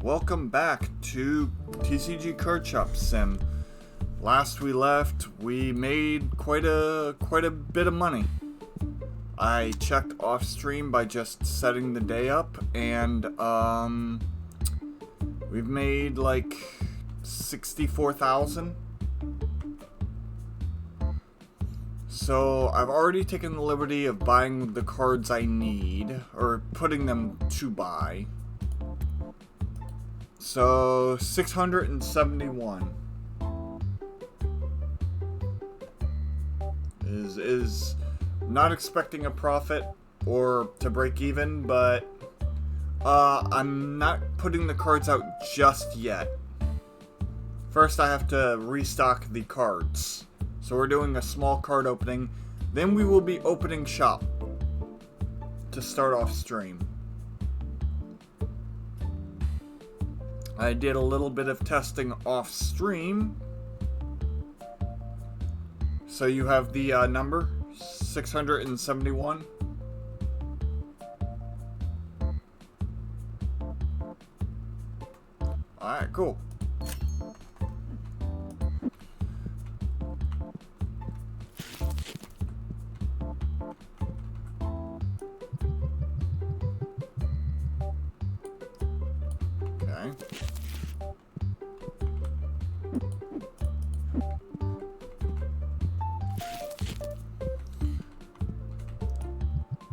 welcome back to TCG Cardshop Sim. Last we left, we made quite a bit of money. I checked off stream by just setting the day up, and we've made like 64,000. So I've already taken the liberty of buying the cards I need, or putting them to buy. So 671 is not expecting a profit or to break even, but I'm not putting the cards out just yet. First I have to restock the cards. So we're doing a small card opening, then we will be opening shop to start off stream. I did a little bit of testing off stream. So you have the number, 671. Alright, cool.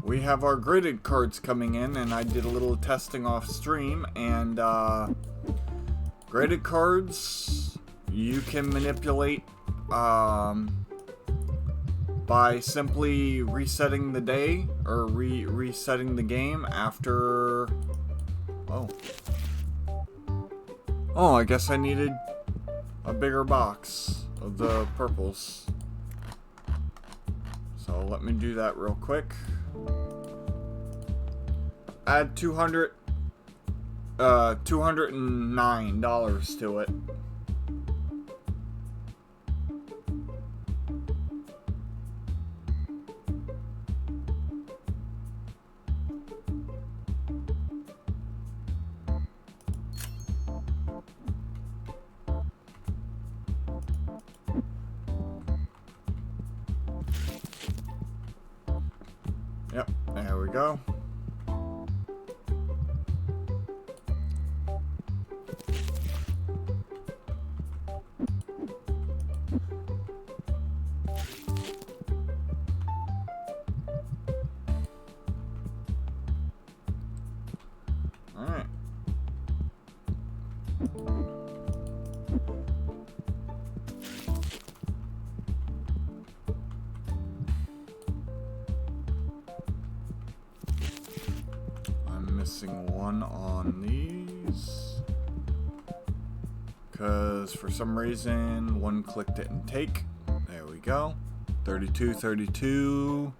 We have our graded cards coming in, and I did a little testing off stream, and graded cards you can manipulate by simply resetting the day or resetting the game after. Oh, I guess I needed a bigger box of the purples. So let me do that real quick. Add $209 to it. Yep, there we go. Alright. Missing one on these because for some reason one click didn't take. There we go. 32.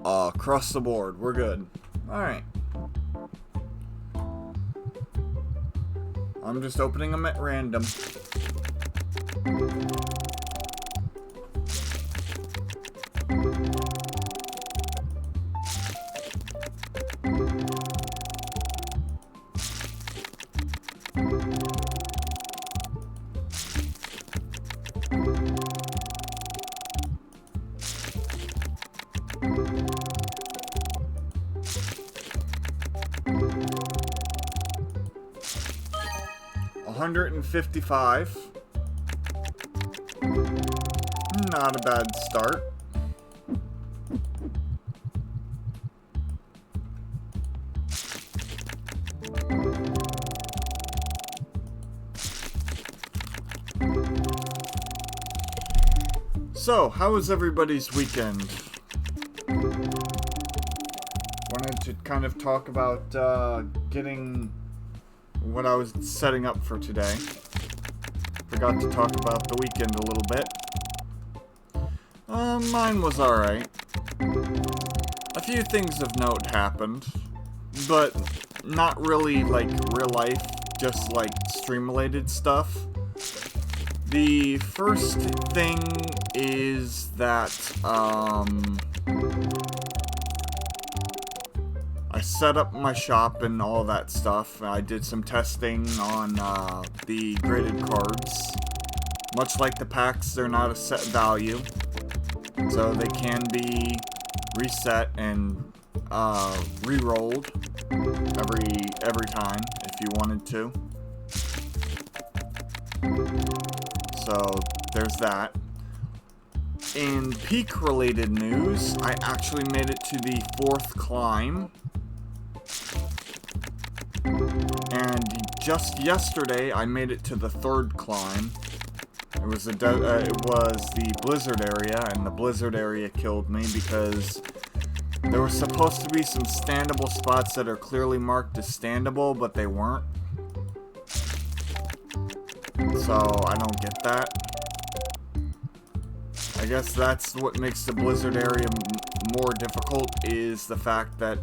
Across the board, we're good. Alright. I'm just opening them at random. $155. Not a bad start. So, how was everybody's weekend? Wanted to kind of talk about getting what I was setting up for today. Forgot to talk about the weekend a little bit. Mine was alright. A few things of note happened, but not really like real life, just like stream-related stuff. The first thing is that, I set up my shop and all that stuff. I did some testing on the graded cards. Much like the packs, they're not a set value, so they can be reset and re-rolled every time if you wanted to. So there's that. In peak-related news, I actually made it to the 4th climb. And just yesterday, I made it to the 3rd climb. It was the blizzard area, and the blizzard area killed me because there was supposed to be some standable spots that are clearly marked as standable, but they weren't. So I don't get that. I guess that's what makes the blizzard area more difficult, is the fact that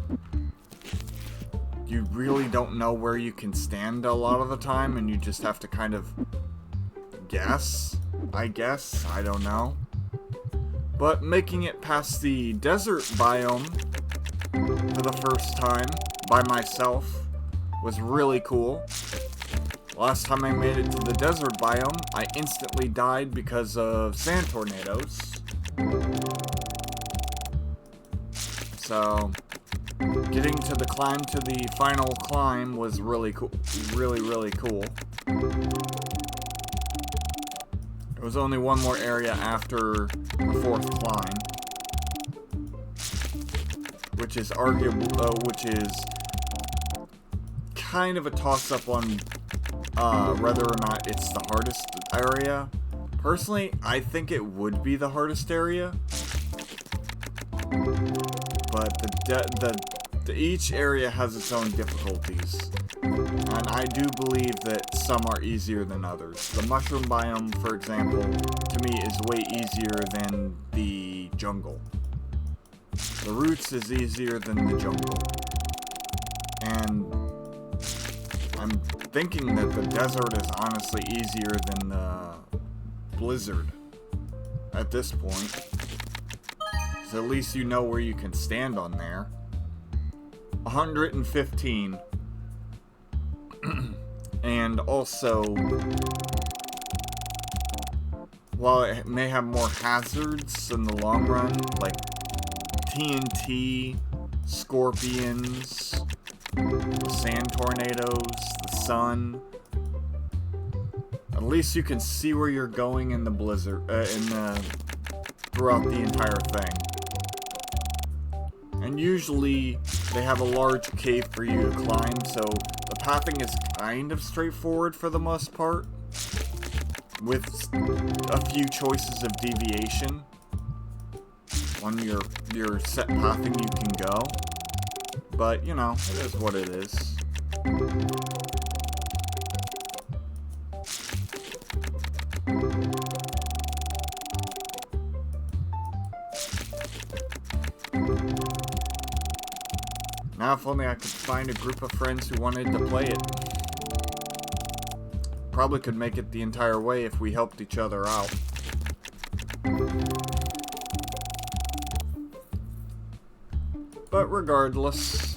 you really don't know where you can stand a lot of the time, and you just have to kind of guess, I guess. I don't know. But making it past the desert biome for the first time by myself was really cool. Last time I made it to the desert biome, I instantly died because of sand tornadoes. So, getting to the final climb was really cool. Really cool. There was only one more area after the 4th climb, which is which is kind of a toss-up on whether or not it's the hardest area. Personally, I think it would be the hardest area, but each area has its own difficulties, and I do believe that some are easier than others. The mushroom biome, for example, to me is way easier than the jungle. The roots is easier than the jungle, and I'm thinking that the desert is honestly easier than the blizzard at this point. So at least you know where you can stand on there. 115. And also, while it may have more hazards in the long run, like TNT, scorpions, sand tornadoes, the sun, at least you can see where you're going in the blizzard, throughout the entire thing. And usually they have a large cave for you to climb, so the pathing is kind of straightforward for the most part, with a few choices of deviation. On your set pathing you can go. But, you know, it is what it is. Now, if only I could find a group of friends who wanted to play it. Probably could make it the entire way if we helped each other out. But regardless,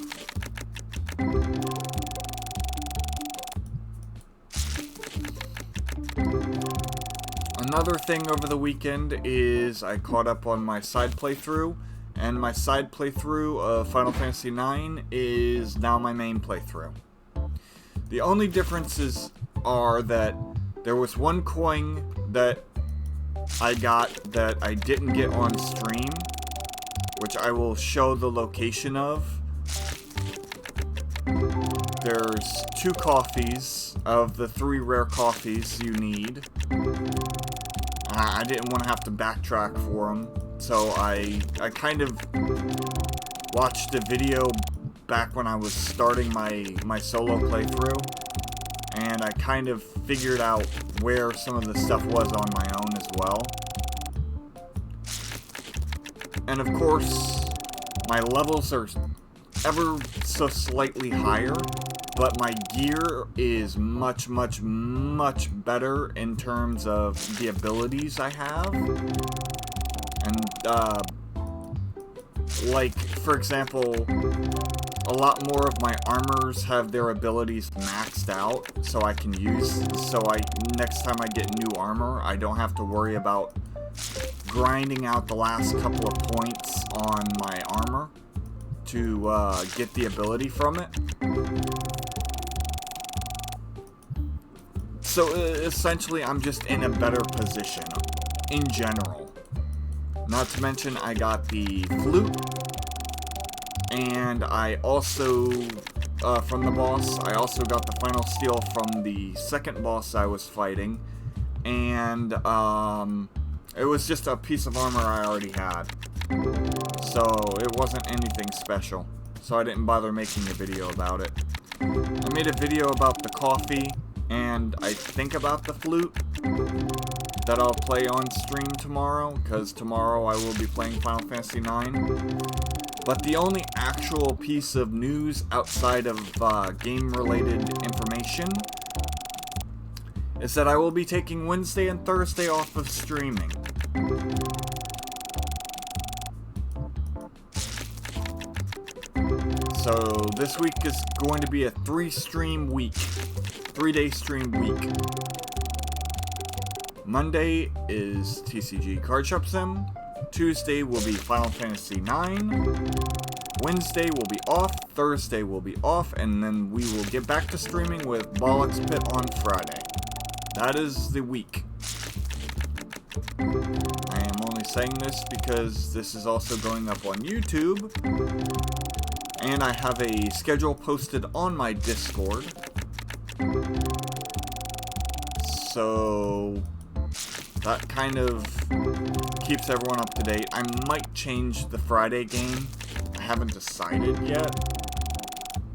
another thing over the weekend is I caught up on my side playthrough, and my side playthrough of Final Fantasy IX is now my main playthrough. The only differences are that there was one coin that I got that I didn't get on stream, which I will show the location of. There's 2 coffees of the 3 rare coffees you need. I didn't want to have to backtrack for them, so I kind of watched a video back when I was starting my solo playthrough, and I kind of figured out where some of the stuff was on my own as well. And of course, my levels are ever so slightly higher, but my gear is much better in terms of the abilities I have. And, like, for example, a lot more of my armors have their abilities maxed out, so I can use, next time I get new armor, I don't have to worry about grinding out the last couple of points on my armor to get the ability from it. So essentially, I'm just in a better position in general. Not to mention, I got the flute, and I also, from the boss, I also got the final steal from the second boss I was fighting, and it was just a piece of armor I already had. So it wasn't anything special, so I didn't bother making a video about it. I made a video about the coffee, and I think about the flute, that I'll play on stream tomorrow, because tomorrow I will be playing Final Fantasy IX. But the only actual piece of news outside of game-related information is that I will be taking Wednesday and Thursday off of streaming. So this week is going to be a 3-day stream week. Monday is TCG Cardshop Sim. Tuesday will be Final Fantasy IX. Wednesday will be off. Thursday will be off, and then we will get back to streaming with Bollocks Pit on Friday. That is the week. I am only saying this because this is also going up on YouTube, and I have a schedule posted on my Discord. So that kind of keeps everyone up to date. I might change the Friday game. I haven't decided yet.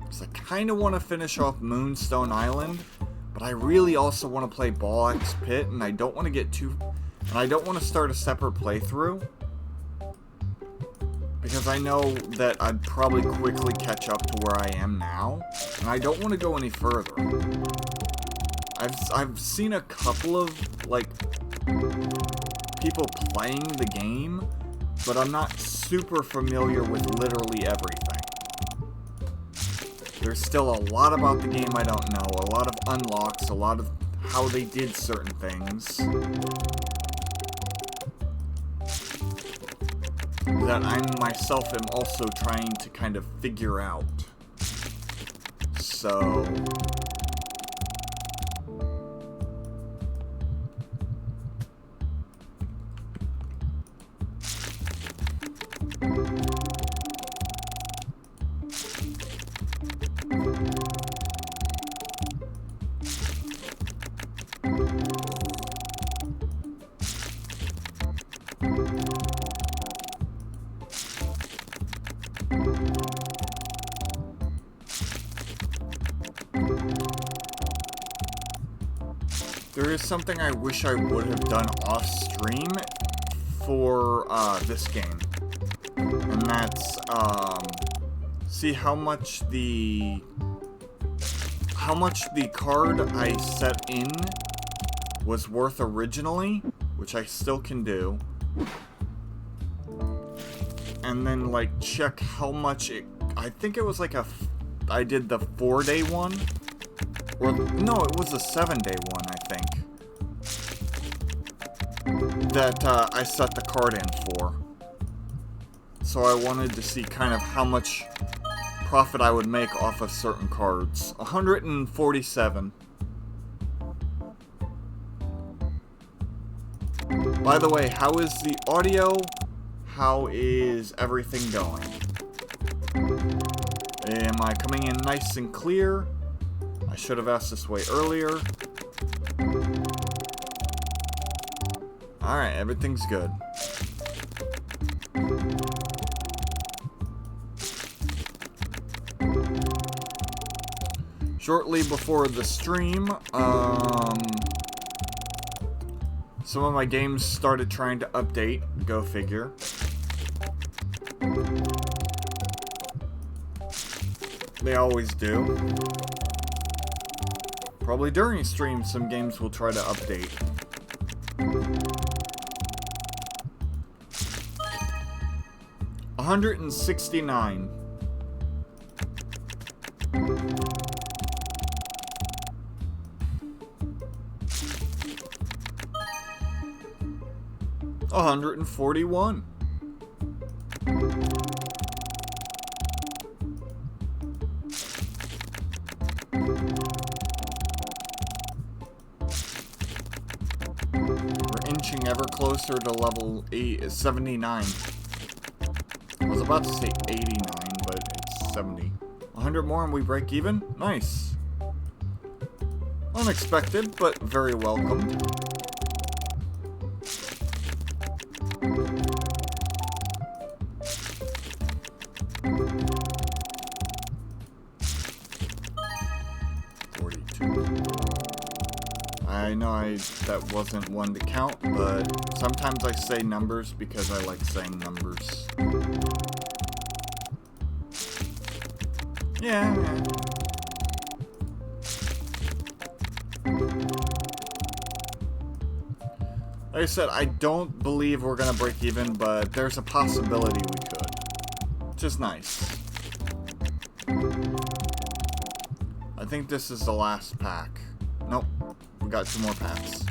Because I kind of want to finish off Moonstone Island, but I really also want to play Bollocks Pit, and I don't want to get too... And I don't want to start a separate playthrough, because I know that I'd probably quickly catch up to where I am now, and I don't want to go any further. I've seen a couple of, like, people playing the game, but I'm not super familiar with literally everything. There's still a lot about the game I don't know, a lot of unlocks, a lot of how they did certain things that I myself am also trying to kind of figure out. So... There is something I wish I would have done off stream for this game, and that's see how much the card I set in was worth originally, which I still can do, and then like check how much it. I think it was like I did the 4-day one. Or, no, it was a 7-day one, I think, that I set the card in for. So I wanted to see kind of how much profit I would make off of certain cards. 147. By the way, how is the audio? How is everything going? Am I coming in nice and clear? I should have asked this way earlier. Alright, everything's good. Shortly before the stream, some of my games started trying to update. Go figure. They always do. Probably during stream, some games will try to update. $169. $141. We're inching ever closer to level 79. I was about to say 89, but it's 70. 100 more and we break even? Nice. Unexpected, but very welcomed. I know that wasn't one to count, but sometimes I say numbers because I like saying numbers. Yeah. Like I said, I don't believe we're gonna break even, but there's a possibility we could. Which is nice. I think this is the last pack. Nope. We got 2 more packs.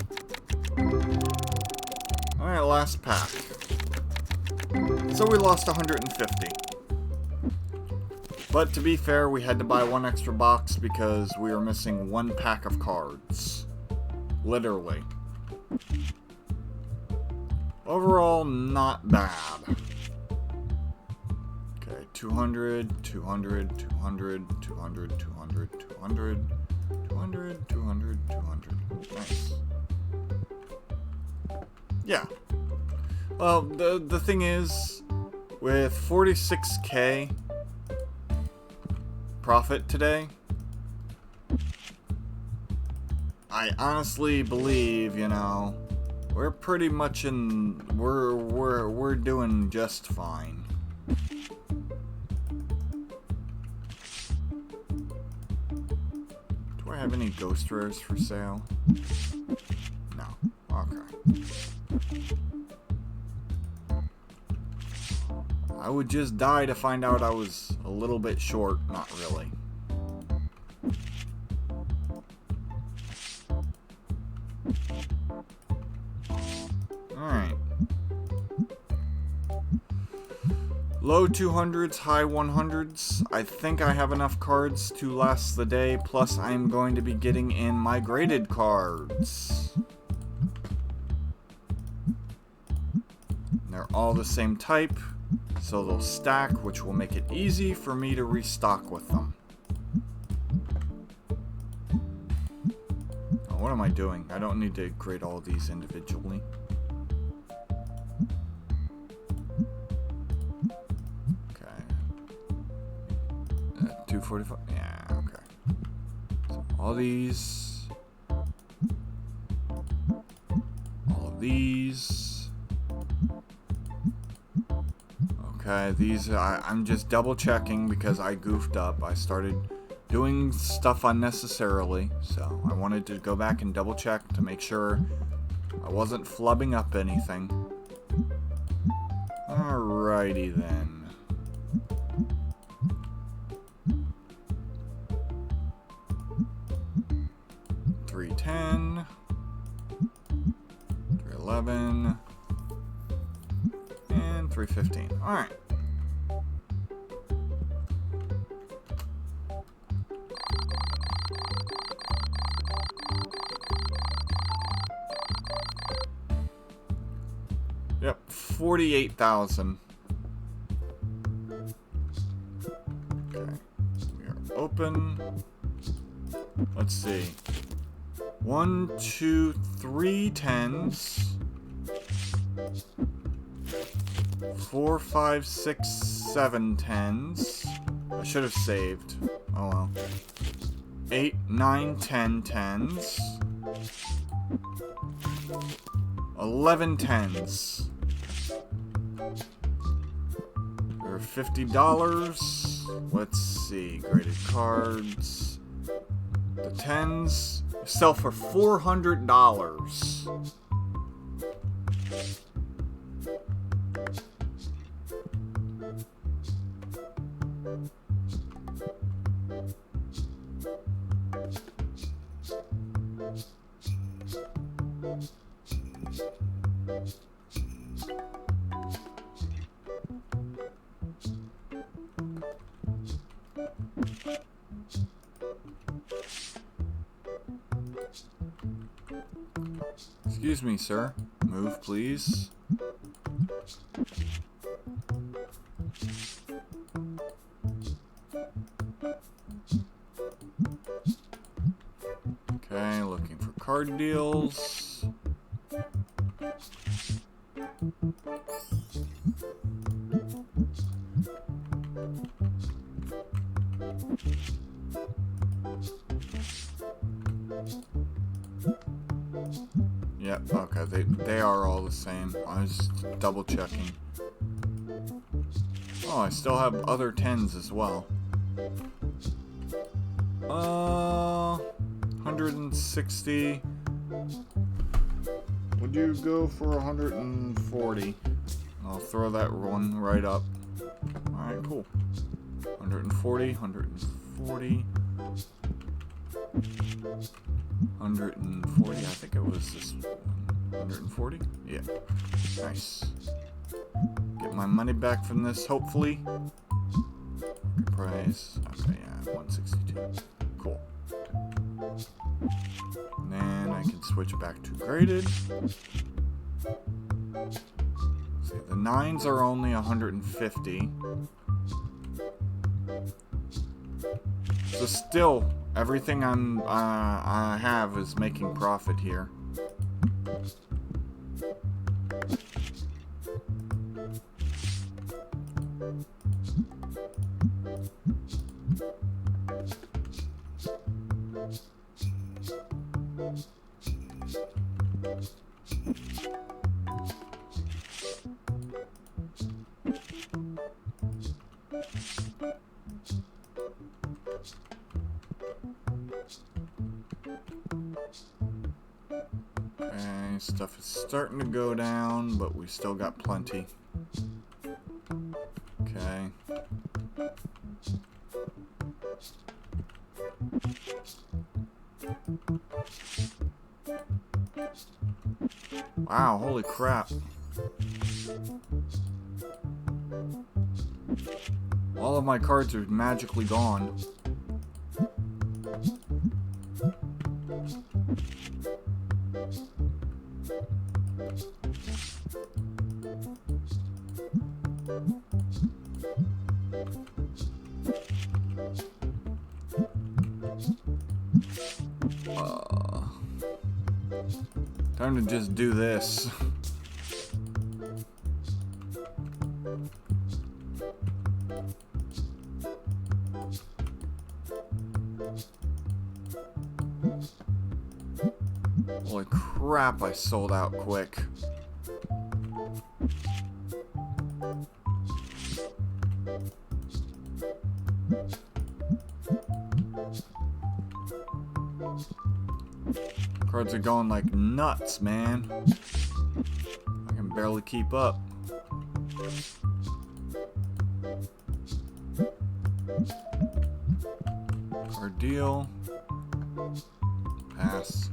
Alright, last pack. So we lost 150. But to be fair, we had to buy 1 extra box because we were missing 1 pack of cards. Literally. Overall, not bad. Okay, 200, 200, 200, 200, 200, 200, 200, 200, 200. Nice. Yeah. Well, the thing is, with 46k profit today, I honestly believe, you know, we're pretty much we're doing just fine. Do I have any ghost rares for sale? No. Okay. I would just die to find out I was a little bit short. Not really. Alright. Low 200s, high 100s. I think I have enough cards to last the day, plus I'm going to be getting in my graded cards. They're all the same type, so they'll stack, which will make it easy for me to restock with them. Oh, what am I doing? I don't need to grade all these individually. Okay. 245? Yeah, okay. So all these. All of these. Okay, these, I'm just double checking because I goofed up. I started doing stuff unnecessarily, so I wanted to go back and double check to make sure I wasn't flubbing up anything. Alrighty then. $310, $311, and $315. All right. Yep, 48,000. Okay, we are open. Let's see. 1, 2, 3 10s. 4, 5, 6, 7 10s. I should have saved. Oh well. 8, 9, 10 10s. 11 10s. They're $50. Let's see. Graded cards. The 10s sell for $400. Excuse me, sir. Move, please. Okay, looking for card deals. Yep, okay, they are all the same. I was just double checking. Oh, I still have other 10s as well. 160. Would you go for 140? I'll throw that one right up. Alright, cool. 140, 140. 140, I think it was this 140? Yeah. Nice. Get my money back from this, hopefully. Good price. Okay, yeah, 162. Cool. And then I can switch back to graded. See, the 9s are only 150. So still, everything I have is making profit here. Okay, stuff is starting to go down, but we still got plenty. Okay. Wow, holy crap. All of my cards are magically gone. Time to just do this. Holy crap, I sold out quick. Cards are going like nuts, man. I can barely keep up. Card deal. Pass.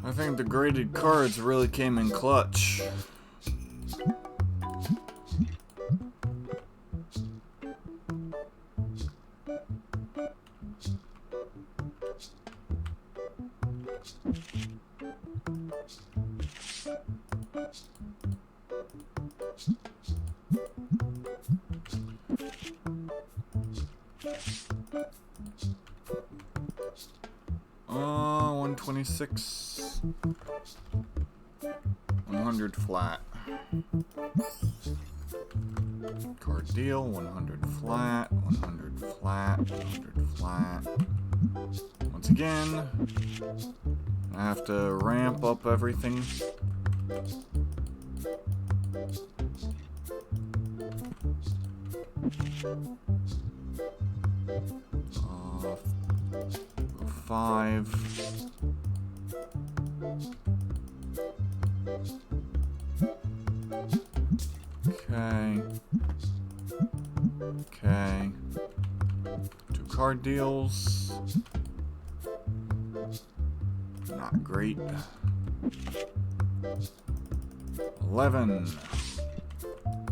I think the graded cards really came in clutch. Uh, 126. 100 flat. Card deal, 100 flat, 100 flat, 100 flat. Once again, I have to ramp up everything. Five. Okay. Okay. 2 card deals. Not great. 11.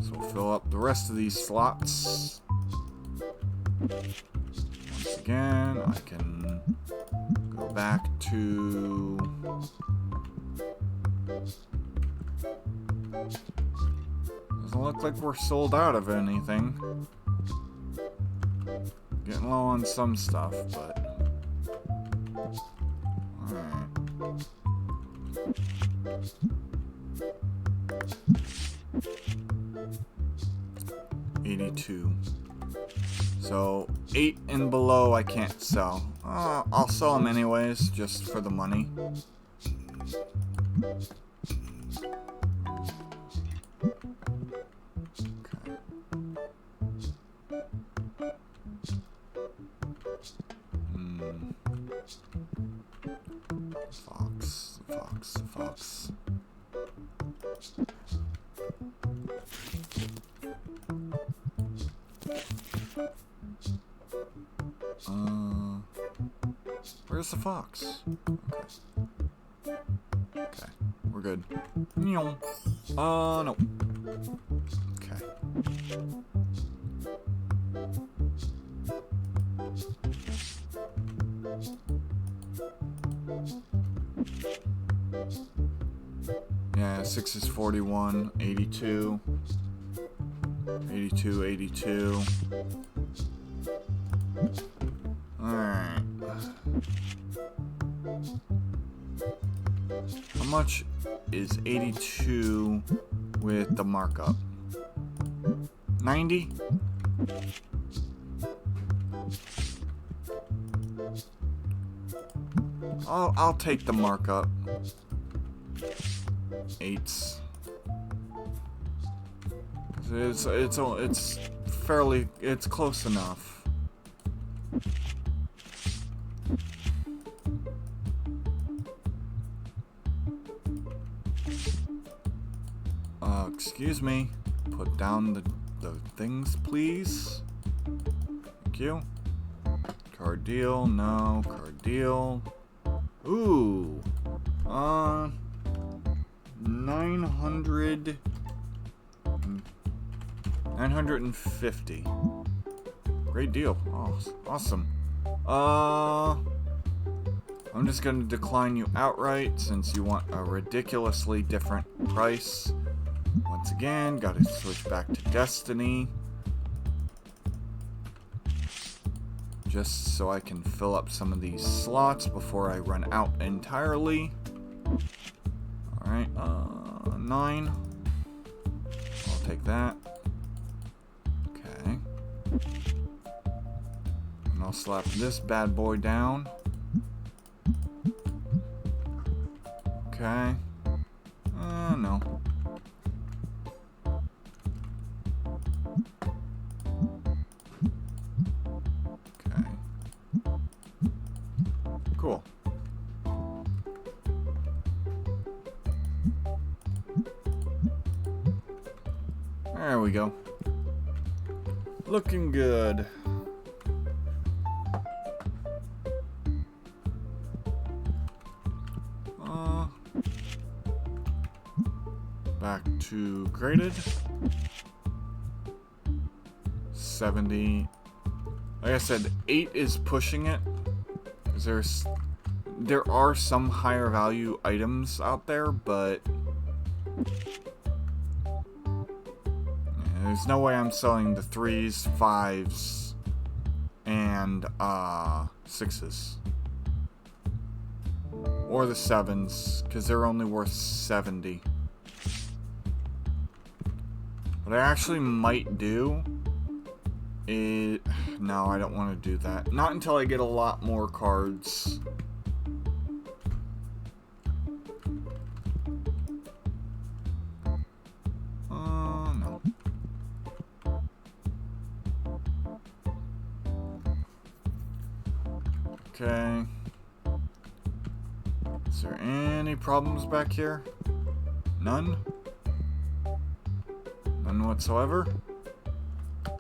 So we'll fill up the rest of these slots. Once again, I can go back to... Doesn't look like we're sold out of anything. Getting low on some stuff, but... Alright. 82. So 8 and below I can't sell. I'll sell them anyways, just for the money. Okay. Fox, fox, fox. Where's the fox? Okay. Okay, we're good. No. No. Okay. Yeah, 6 is 41, 82. 82, 82. Alright. How much is 82 with the markup? 90? I'll take the markup. 8s. It's fairly, it's close enough. Excuse me. Put down the things, please. Thank you. Card deal, no. Card deal. Ooh. 950. Great deal. Oh, awesome. I'm just gonna decline you outright since you want a ridiculously different price. Once again, gotta switch back to Destiny. Just so I can fill up some of these slots before I run out entirely. Alright, 9. I'll take that. Okay. And I'll slap this bad boy down. Okay. No. Okay. Cool. There we go. Looking good. Back to graded. 70. Like I said, 8 is pushing it. There are some higher value items out there, but there's no way I'm selling the 3s, 5s, and 6s. Or the 7s, because they're only worth 70. What I actually might do is... No, I don't want to do that. Not until I get a lot more cards. No. Okay. Is there any problems back here? None? None whatsoever?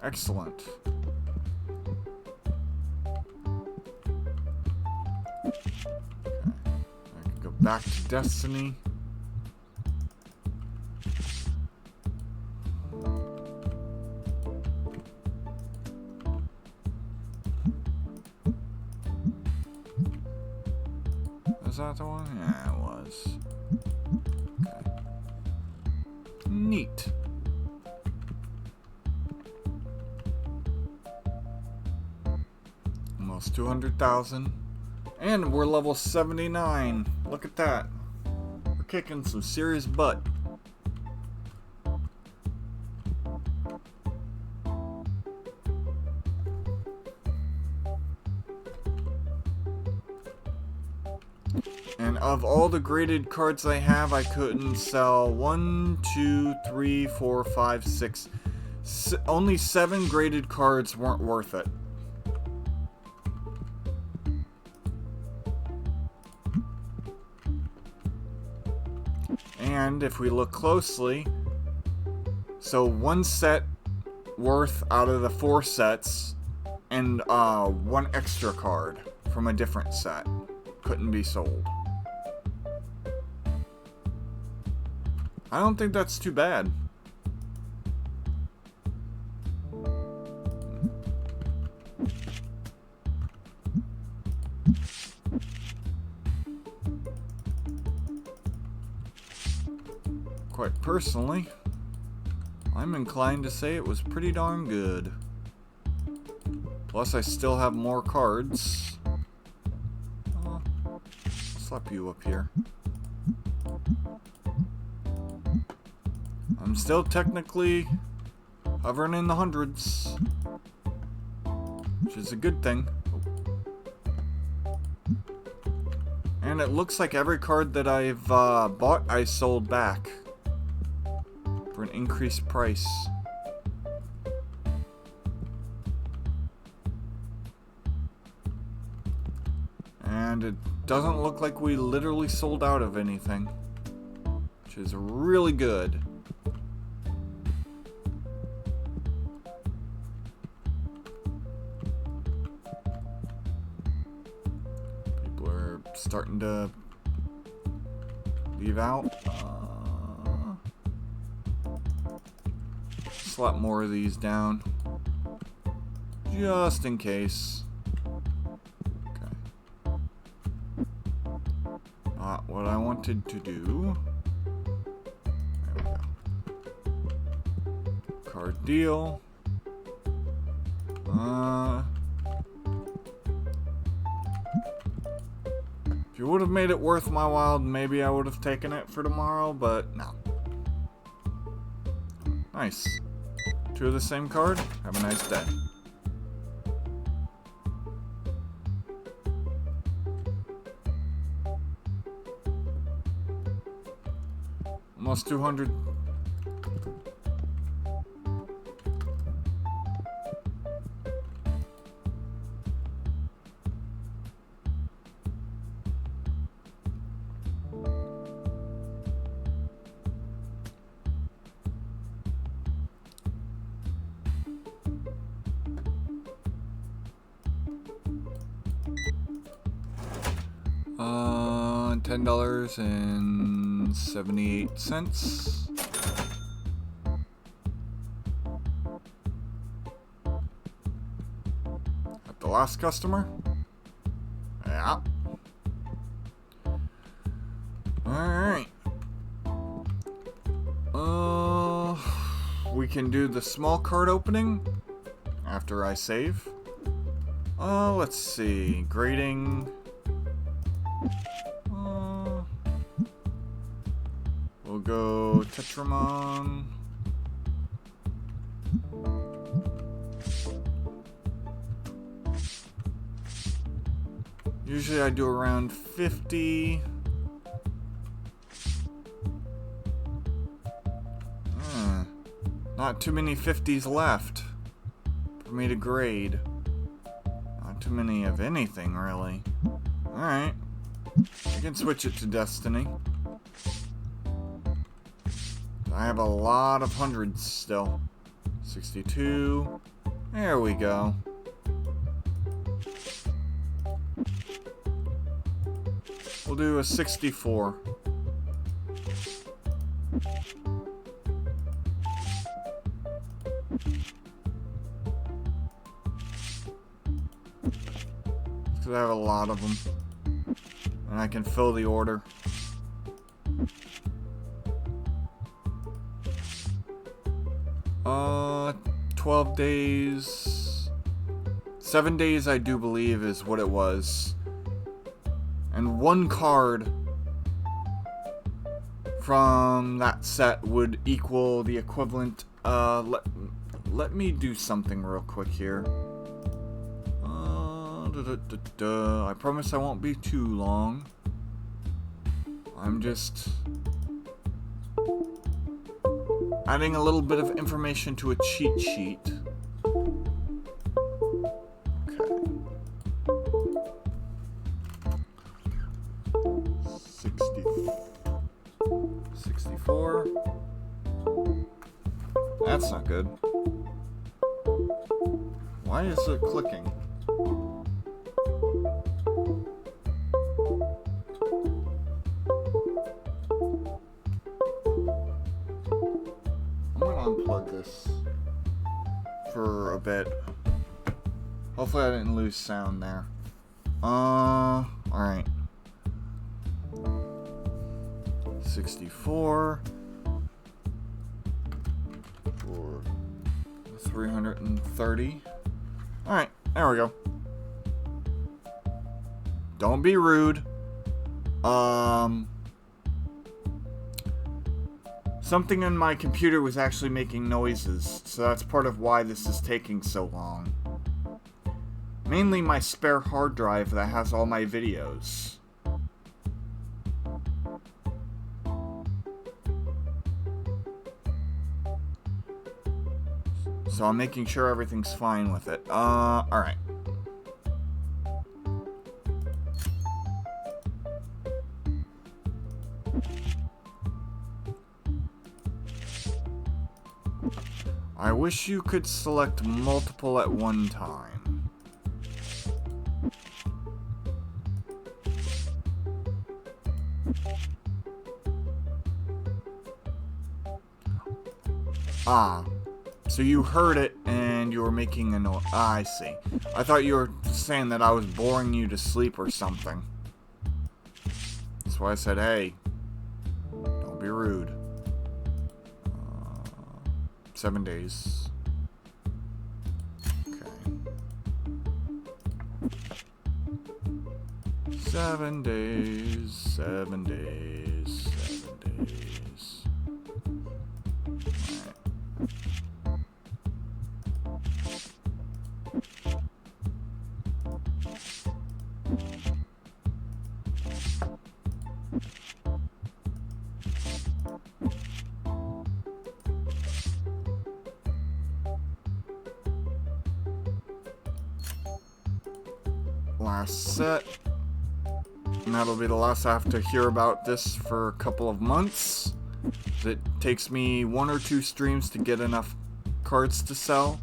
Excellent. Okay. I can go back to Destiny. Was that the one? Yeah, it was. Okay. Neat. Almost 200,000. And we're level 79. Look at that. We're kicking some serious butt. And of all the graded cards I have, I couldn't sell 1, 2, 3, 4, 5, 6. Only 7 graded cards weren't worth it. And if we look closely, so 1 set worth out of the 4 sets, and 1 extra card from a different set couldn't be sold. I don't think that's too bad. Quite personally, I'm inclined to say it was pretty darn good. Plus, I still have more cards. I'll slap you up here. I'm still technically hovering in the hundreds, which is a good thing. And it looks like every card that I've bought, I sold back for an increased price. And it doesn't look like we literally sold out of anything, which is really good. People are starting to leave out. Slap more of these down, just in case. Okay. Not what I wanted to do. There we go. Card deal. If you would have made it worth my while, maybe I would have taken it for tomorrow, but no. Nice. 2 of the same card. Have a nice day. Almost 200. $10.78. At the last customer? Yeah. Alright. We can do the small card opening after I save. Let's see. Grading. We'll go Tetramon. Usually I do around 50. Not too many 50s left for me to grade. Not too many of anything, really. Alright. I can switch it to Destiny. I have a lot of hundreds still. 62. There we go. We'll do a 64. Because I have a lot of them. And I can fill the order. Uh, 12 days. 7 days, I do believe, is what it was. And one card from that set would equal the equivalent. Let me do something real quick here. I promise I won't be too long. I'm just adding a little bit of information to a cheat sheet. Okay. 64. That's not good. Why is it clicking? I'm gonna unplug this for a bit. Hopefully I didn't lose sound there. Alright. 64 for 330. Alright, there we go. Don't be rude. Something in my computer was actually making noises, so that's part of why this is taking so long. Mainly my spare hard drive that has all my videos. So I'm making sure everything's fine with it. Alright. I wish you could select multiple at one time. Ah. So you heard it and you were making a noise. Ah, I see. I thought you were saying that I was boring you to sleep or something. That's why I said, hey, don't be rude. 7 days. Okay. 7 days, 7 days, 7 days. Last set. And that'll be the last I have to hear about this for a couple of months. It takes me 1 or 2 streams to get enough cards to sell.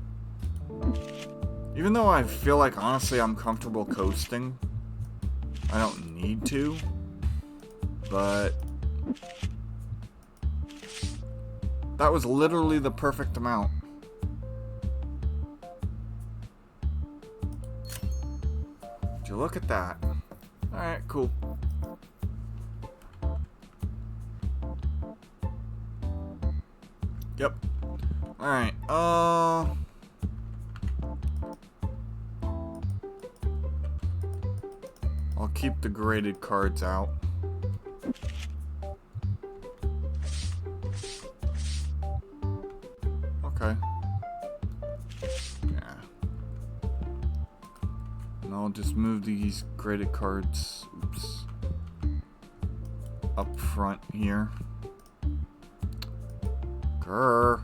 Even though I feel like, honestly, I'm comfortable coasting. I don't need to. But that was literally the perfect amount. Would you look at that? Alright, cool. Yep. Alright, I'll keep the graded cards out. Okay. Yeah. And I'll just move these graded cards, oops, up front here. Grr.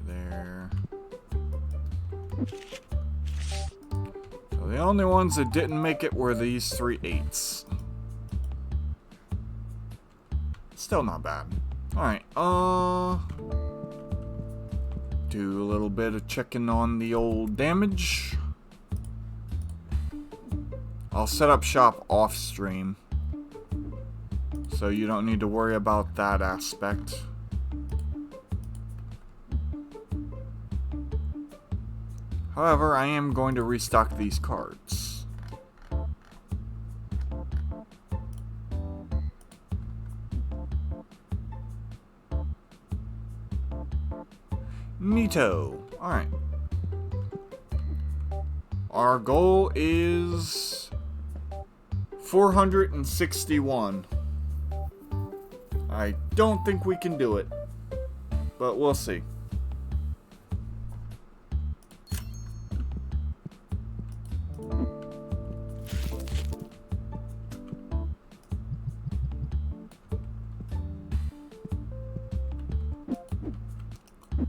There. So the only ones that didn't make it were these 3 8s. Still not bad. Alright, do a little bit of checking on the old damage. I'll set up shop off stream, so you don't need to worry about that aspect. However, I am going to restock these cards. Neato. Alright. Our goal is 461. I don't think we can do it, but we'll see.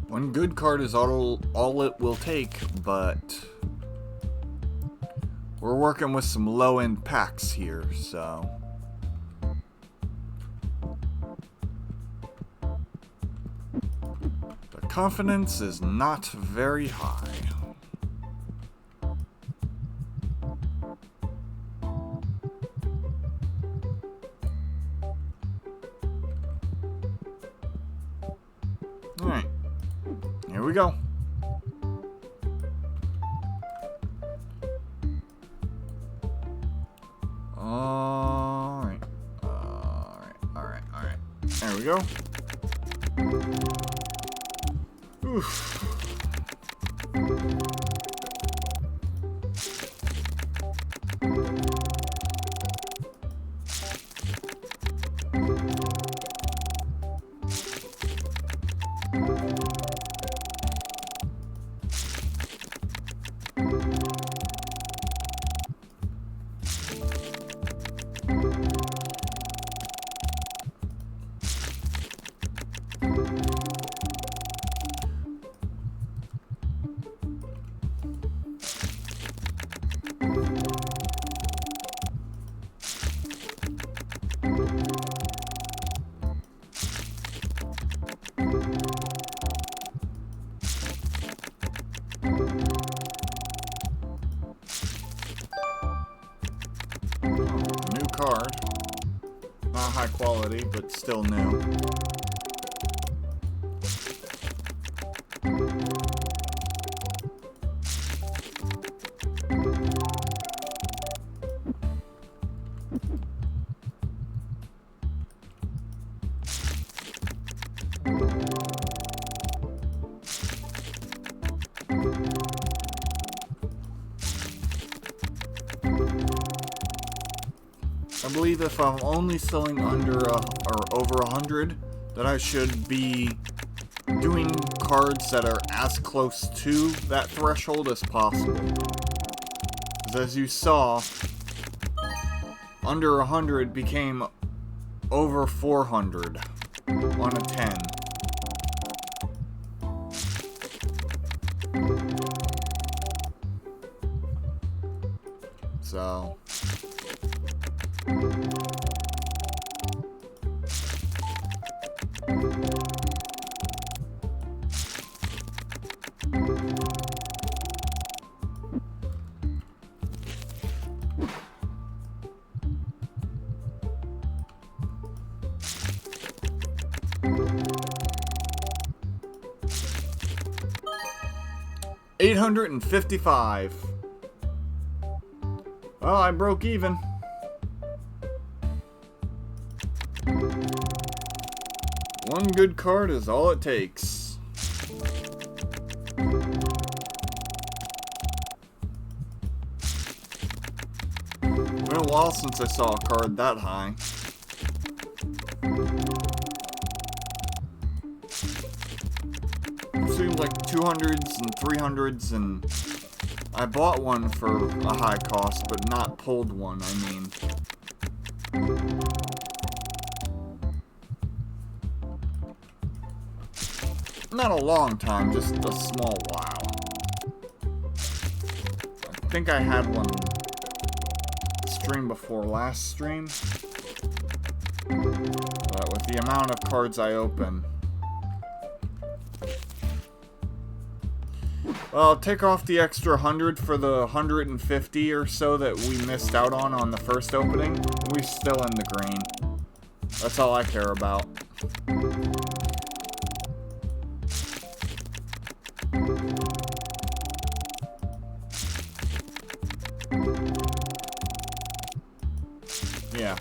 One good card is all it will take, but we're working with some low-end packs here, so the confidence is not very high. Alright. Here we go. Alright. There we go. Oof. Card. Not high quality, but still new. I believe if I'm only selling under or over 100, that I should be doing cards that are as close to that threshold as possible. Because as you saw, under 100 became over 400 on a 10. So... $855. Well, I broke even. One good card is all it takes. It's been a while since I saw a card that high. Seems like 200s and 300s, and I bought one for a high cost, but not pulled one, I mean. Not a long time, just a small while. I think I had one stream before last stream. But with the amount of cards I open... Well, I'll take off the extra 100 for the 150 or so that we missed out on the first opening. We're still in the green. That's all I care about. Yeah.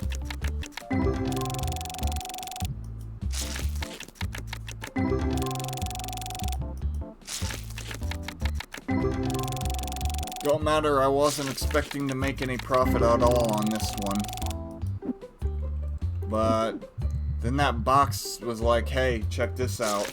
Don't matter, I wasn't expecting to make any profit at all on this one. But then that box was like, hey, check this out.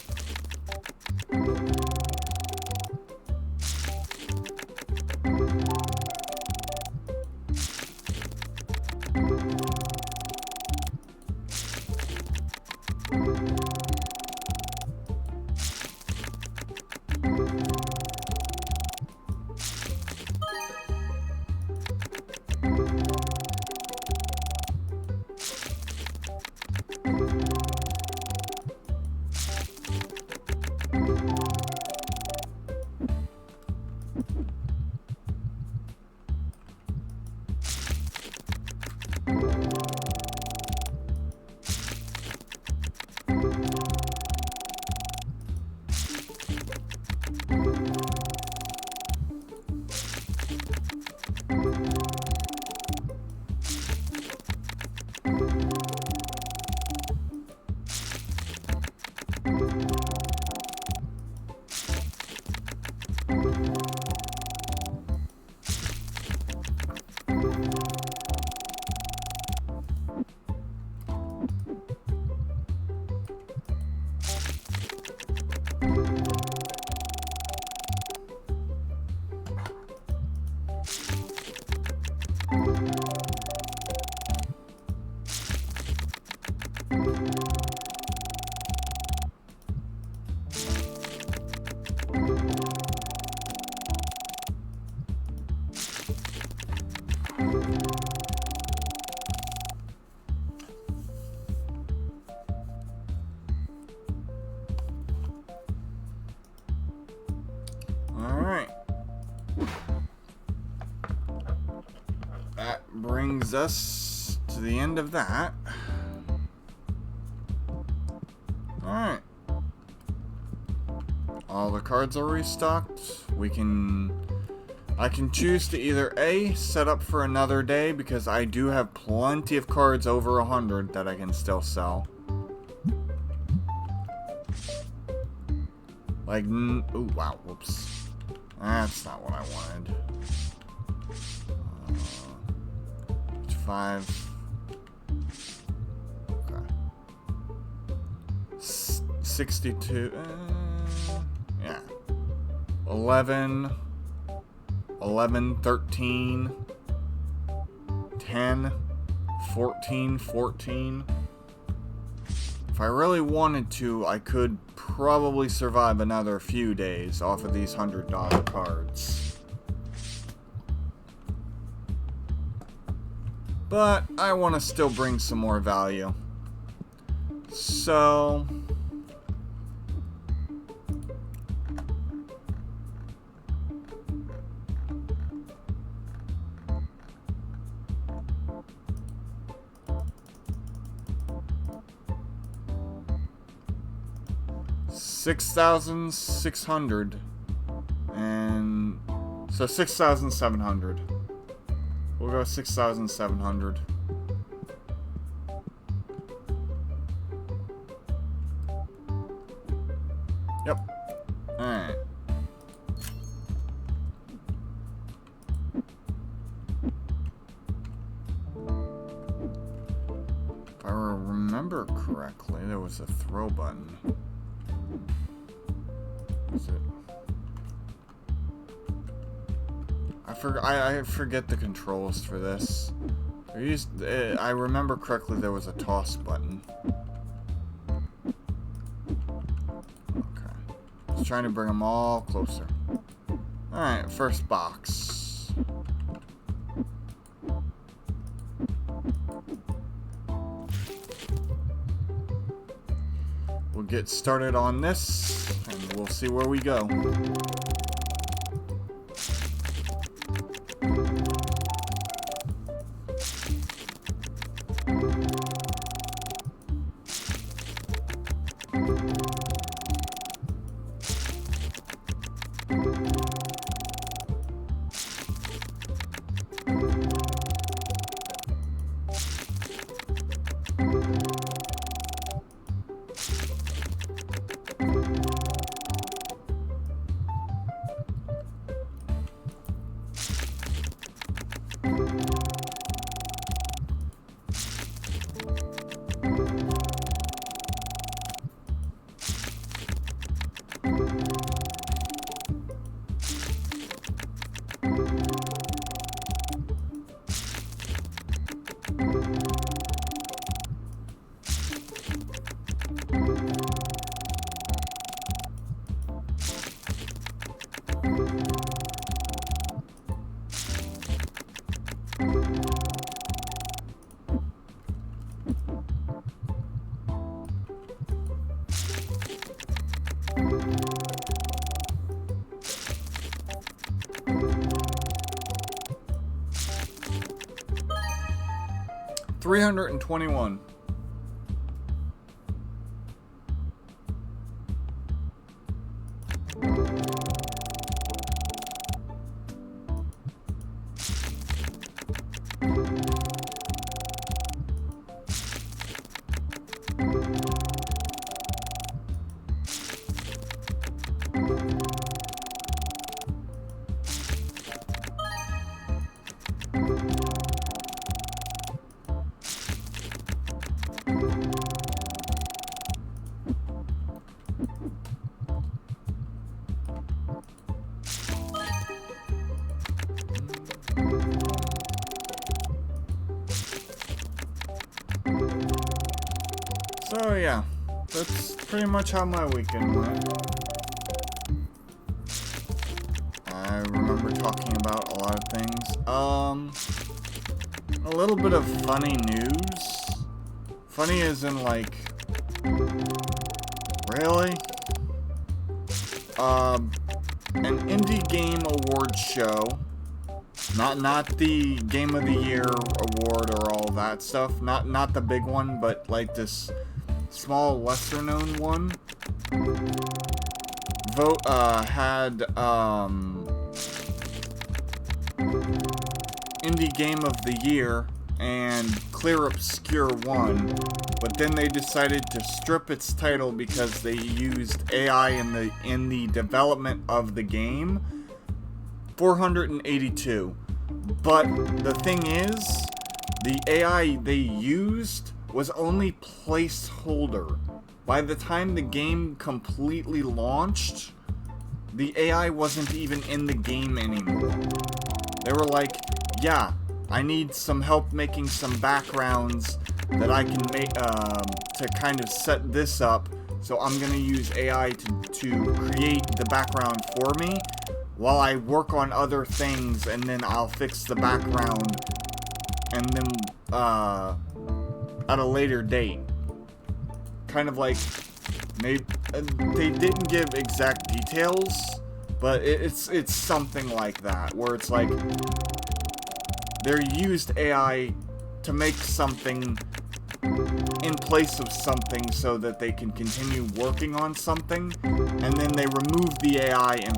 Alright. That brings us to the end of that. Alright. All the cards are restocked. I can choose to either A, set up for another day, because I do have plenty of cards over 100 that I can still sell. Like, ooh, wow, whoops. That's not what I wanted. 5. Okay. 62. Yeah. 11. 11, 13. 10. 14, 14. If I really wanted to, I could probably survive another few days off of these $100 cards. But I want to still bring some more value. So... $6,600 and so 6,700. We'll go 6,700. Yep. Alright. If I remember correctly, there was a throw button. Is it? I forget the controls for this. I remember correctly there was a toss button. Okay. Just trying to bring them all closer. Alright, first box. We'll get started on this, and we'll see where we go. 321. So yeah, that's pretty much how my weekend went. I remember talking about a lot of things. A little bit of funny news. Funny as in like, really? An indie game award show. Not the Game of the Year award or all that stuff. Not the big one, but like this small, lesser-known one. Had Indie Game of the Year and Clear Obscure won, but then they decided to strip its title because they used AI in the development of the game. 482. But the thing is, the AI they used was only placeholder. By the time the game completely launched, the AI wasn't even in the game anymore. They were like, yeah, I need some help making some backgrounds that I can make to kind of set this up, so I'm gonna use AI to create the background for me while I work on other things, and then I'll fix the background and then at a later date. Kind of like, they didn't give exact details, but it's something like that, where it's like they used AI to make something in place of something so that they can continue working on something, and then they removed the AI and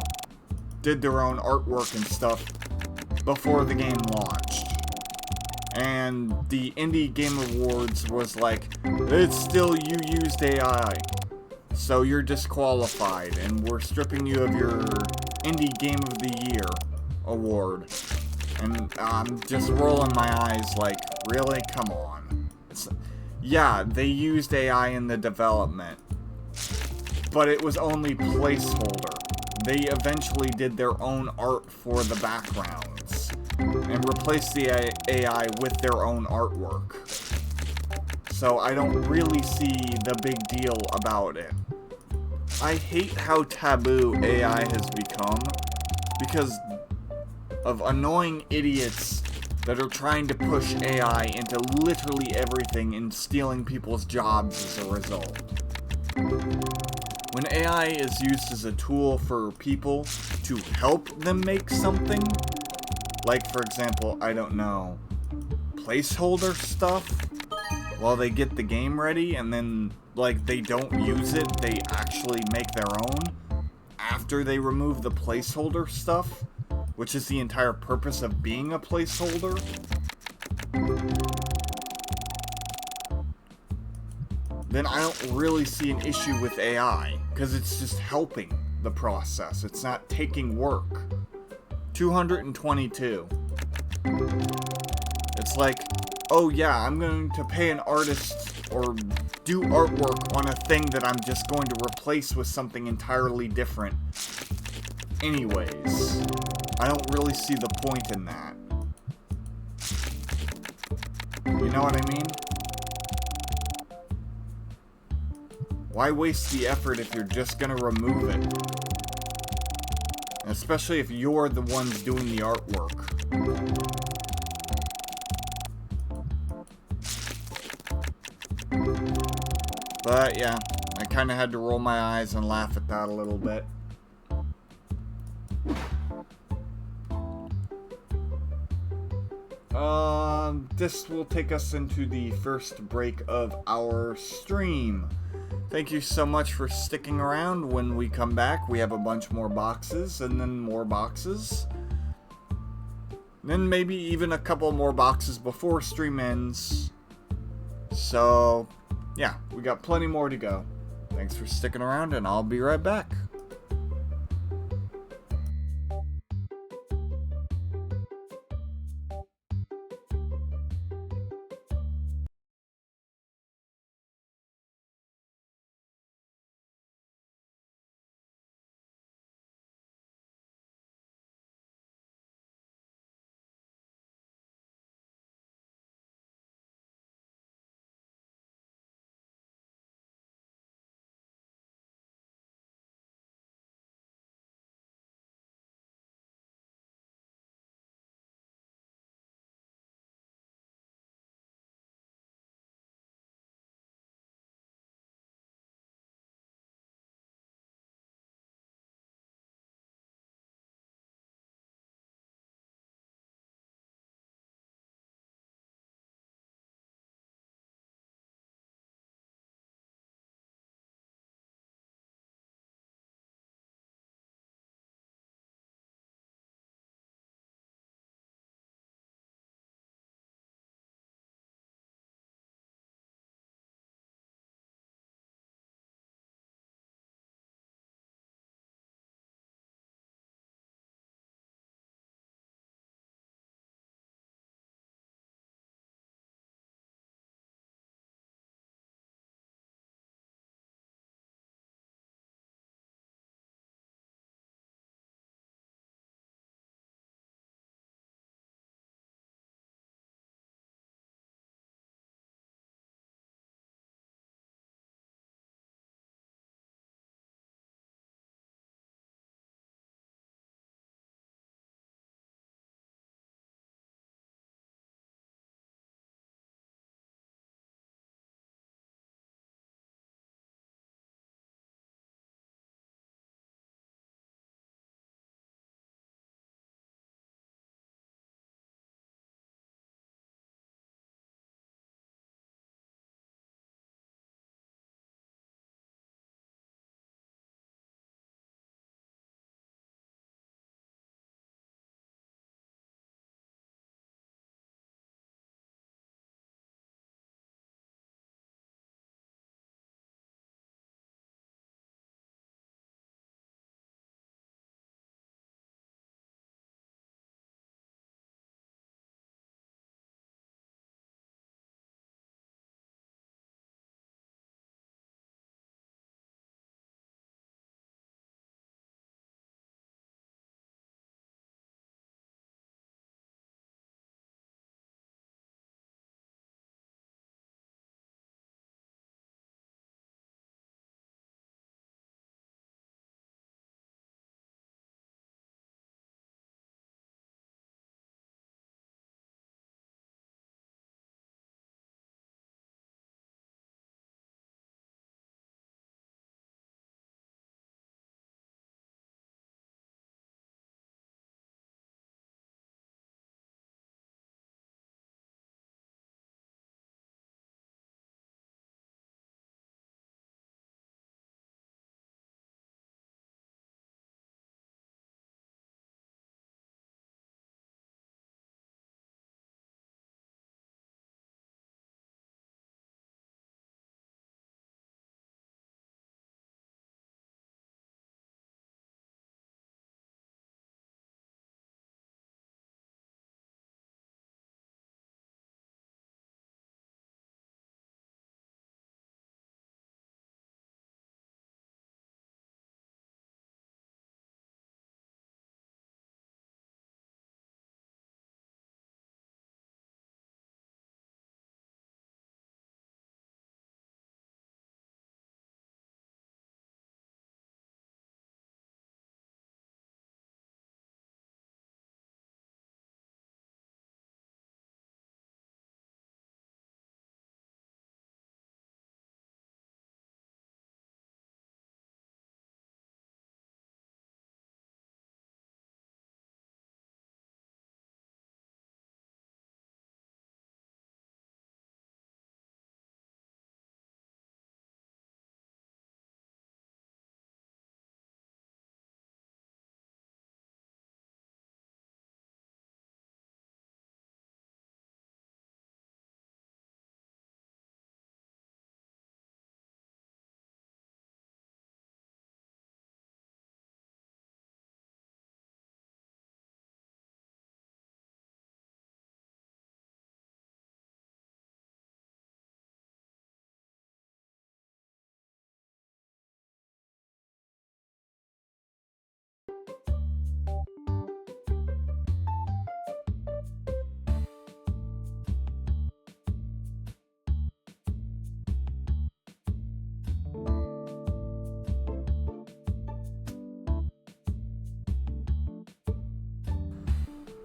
did their own artwork and stuff before the game launched. And the Indie Game Awards was like, it's still you used AI, so you're disqualified, and we're stripping you of your Indie Game of the Year award. And I'm just rolling my eyes like, really? Come on. Yeah, they used AI in the development, but it was only placeholder. They eventually did their own art for the backgrounds and replaced the AI with their own artwork. So I don't really see the big deal about it. I hate how taboo AI has become because of annoying idiots that are trying to push AI into literally everything and stealing people's jobs as a result. When AI is used as a tool for people to help them make something, like for example, I don't know, placeholder stuff while they get the game ready, and then like they don't use it, they actually make their own after they remove the placeholder stuff, which is the entire purpose of being a placeholder. Then I don't really see an issue with AI, because it's just helping the process. It's not taking work. 222. It's like, oh yeah, I'm going to pay an artist or do artwork on a thing that I'm just going to replace with something entirely different. Anyways, I don't really see the point in that. You know what I mean? Why waste the effort if you're just gonna remove it? Especially if you're the ones doing the artwork. But yeah, I kinda had to roll my eyes and laugh at that a little bit. This will take us into the first break of our stream. Thank you so much for sticking around. When we come back, we have a bunch more boxes, and then more boxes. Then maybe even a couple more boxes before stream ends. So, yeah, we got plenty more to go. Thanks for sticking around, and I'll be right back.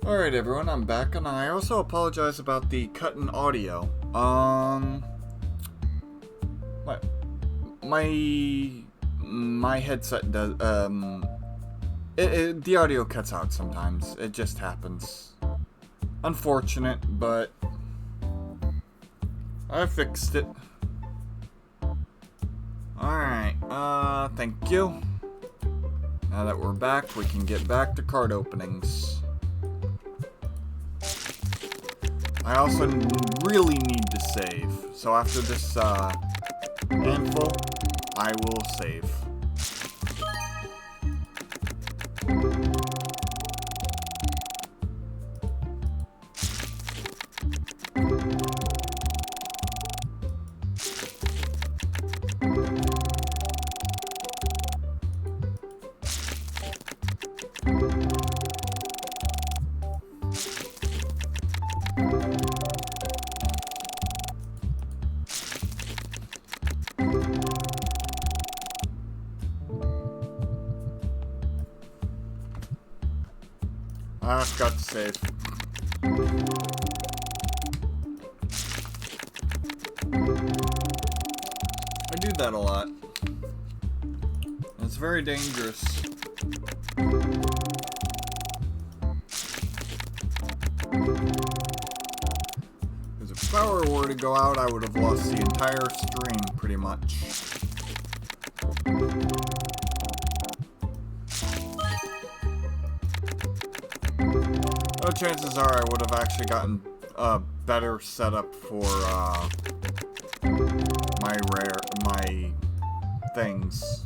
Alright everyone, I'm back, and I also apologize about the cut in audio. My headset does, the audio cuts out sometimes. It just happens. Unfortunate, but I fixed it. Alright, thank you. Now that we're back, we can get back to card openings. I also really need to save, so after this handful, I will save. I forgot to save. I do that a lot. It's very dangerous. Because if power were to go out, I would have lost the entire stream, pretty much. Chances are I would have actually gotten a better setup for my things.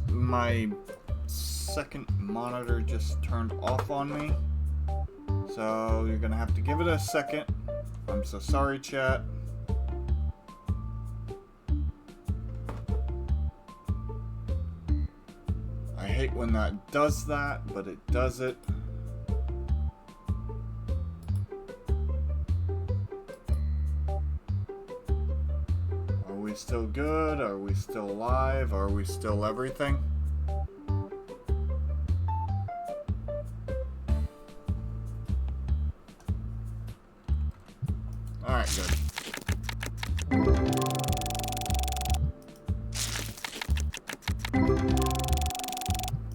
My second monitor just turned off on me. So you're gonna have to give it a second. I'm so sorry, chat. I hate when that does that, but it does it. Are we still good? Are we still alive? Are we still everything? Alright, good.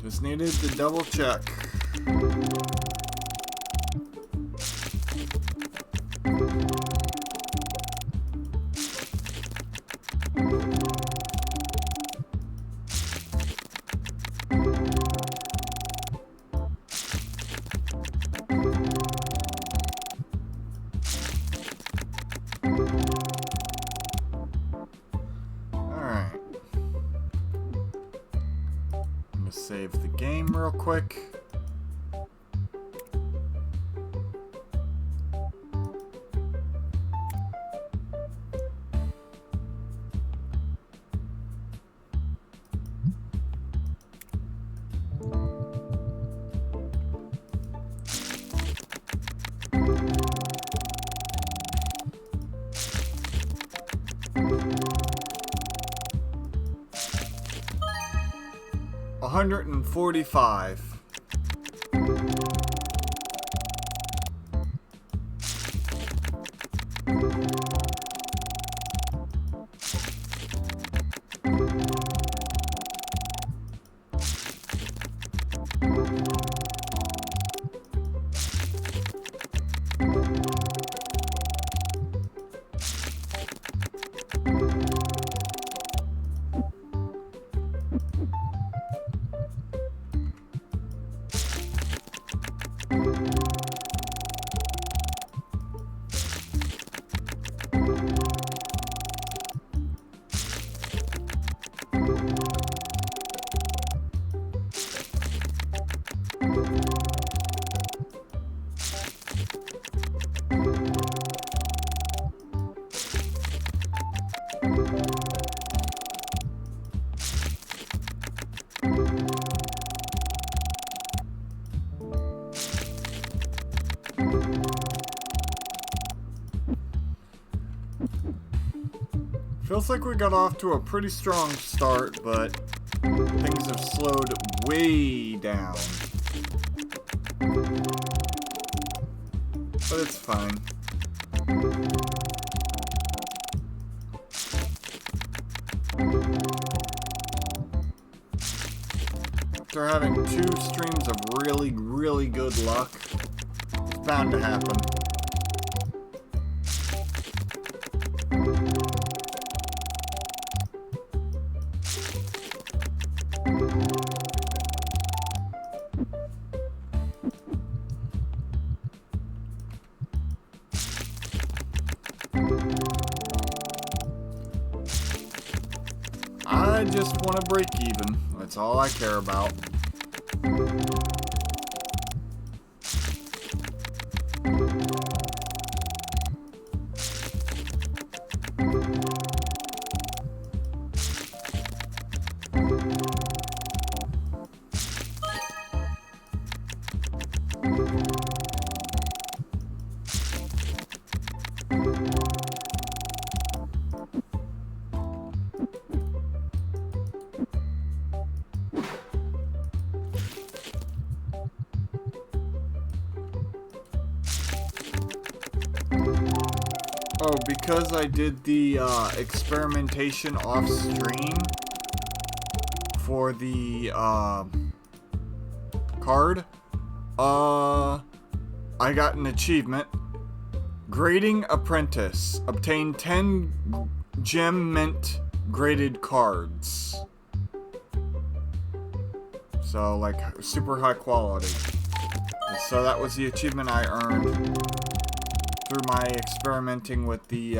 Just needed to double check. Save the game real quick. $145. Feels like we got off to a pretty strong start, but things have slowed way down. But it's fine. After having 2 streams of really, really good luck, it's bound to happen. I just want to break even. That's all I care about. Oh, because I did the experimentation off stream for the card, I got an achievement. Grading Apprentice. Obtain 10 gem mint graded cards. So, like, super high quality. So that was the achievement I earned through my experimenting with the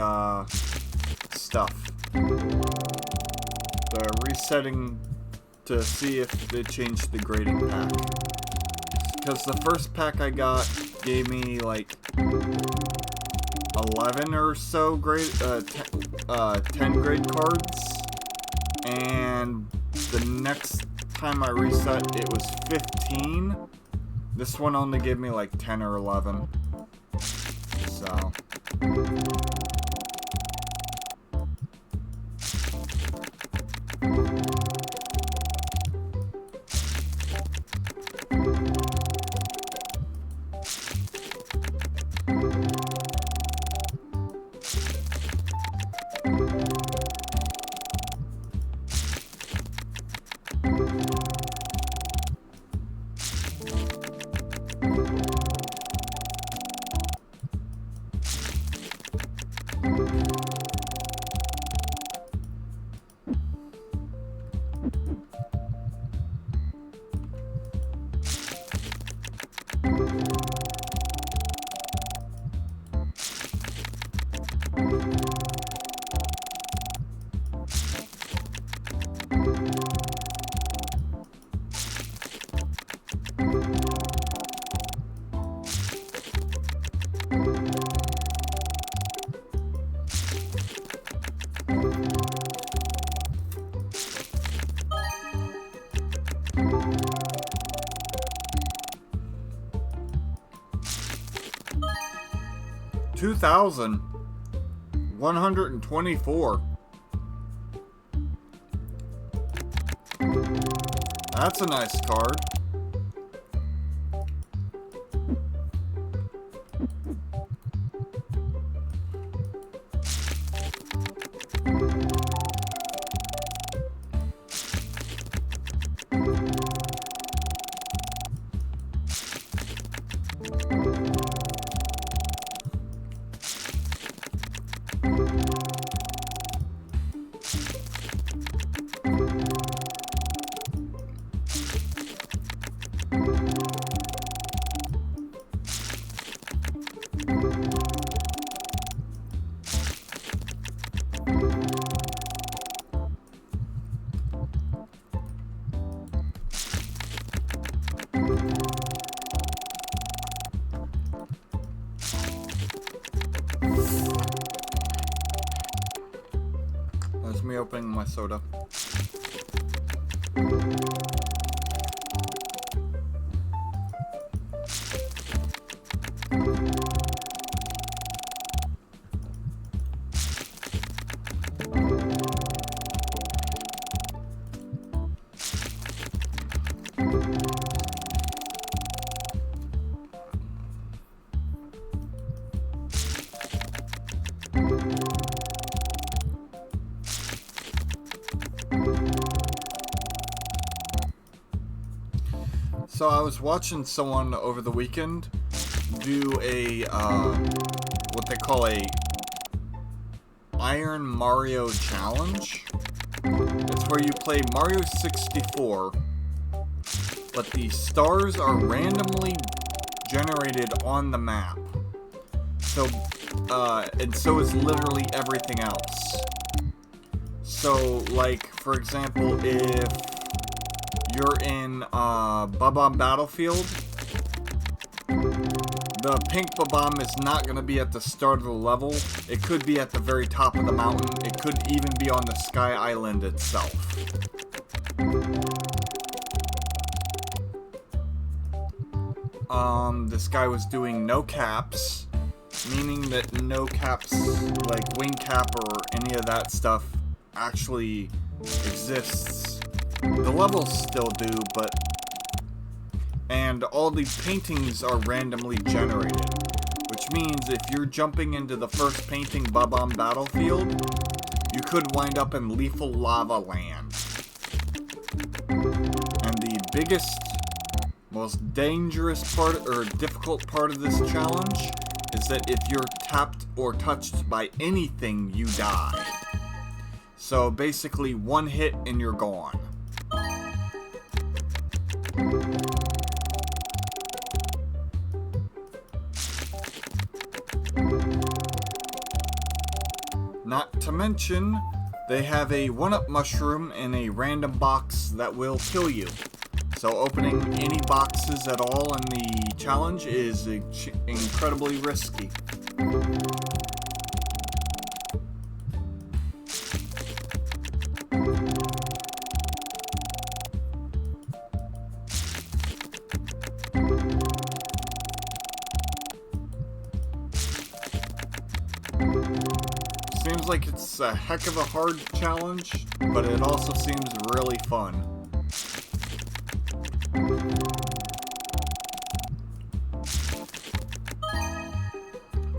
stuff. The resetting to see if it changed the grading pack. Because the first pack I got gave me like 11 or so grade, 10 grade cards, and the next time I reset it was 15. This one only gave me like 10 or 11. So. $2,124. That's a nice card. That's me opening my soda. So I was watching someone over the weekend do a, what they call a Iron Mario Challenge. It's where you play Mario 64, but the stars are randomly generated on the map. So, and so is literally everything else. So, like, for example, if you're in Bob-omb Battlefield, the pink Bob-omb is not going to be at the start of the level. It could be at the very top of the mountain. It could even be on the Sky Island itself. This guy was doing no caps, meaning that no caps, like wing cap or any of that stuff, actually exists. The levels still do, but... And all the paintings are randomly generated, which means if you're jumping into the first painting Bob-omb Battlefield, you could wind up in lethal lava land. And the biggest, most dangerous part, or difficult part of this challenge, is that if you're tapped or touched by anything, you die. So basically, one hit and you're gone. Not to mention, they have a 1-up mushroom in a random box that will kill you. So opening any boxes at all in the challenge is incredibly risky. Seems like it's a heck of a hard challenge, but it also seems really fun.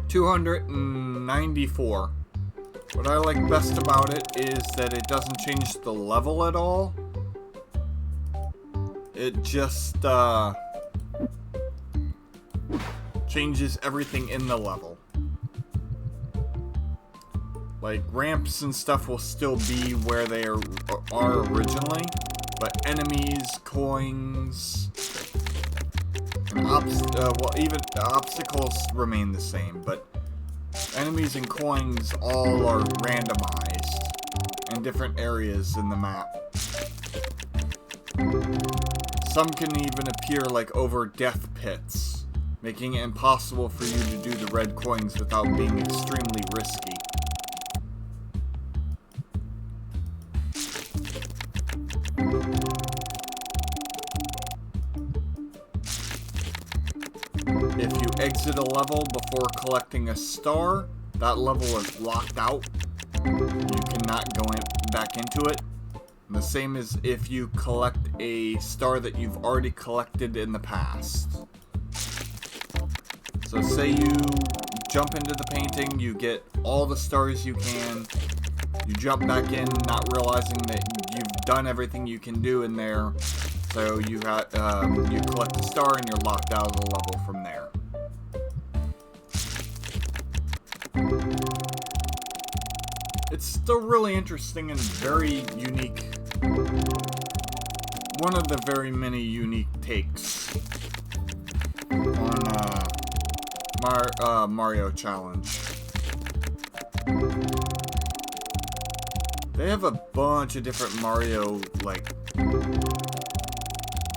$294. What I like best about it is that it doesn't change the level at all. It just changes everything in the level. Like, ramps and stuff will still be where they are originally, but enemies, coins, and even obstacles remain the same, but enemies and coins all are randomized in different areas in the map. Some can even appear like over death pits, making it impossible for you to do the red coins without being extremely risky. If you exit a level before collecting a star, that level is locked out. You cannot go back into it. And the same as if you collect a star that you've already collected in the past. So say you jump into the painting, you get all the stars you can, you jump back in not realizing that you've done everything you can do in there. So you collect a star and you're locked out of the level from there. It's still really interesting and very unique. One of the very many unique takes on Mario Challenge. They have a bunch of different Mario, like,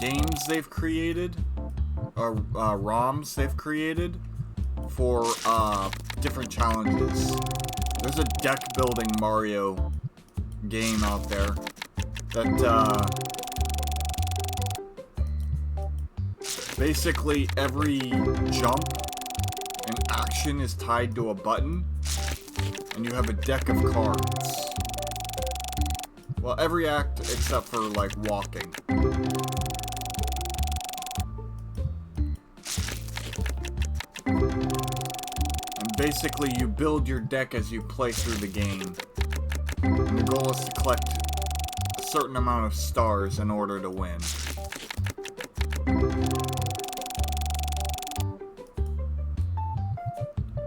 games they've created, or ROMs they've created for different challenges. There's a deck building Mario game out there that basically every jump and action is tied to a button, and you have a deck of cards. Well, every act except for, like, walking. And basically, you build your deck as you play through the game. And the goal is to collect a certain amount of stars in order to win.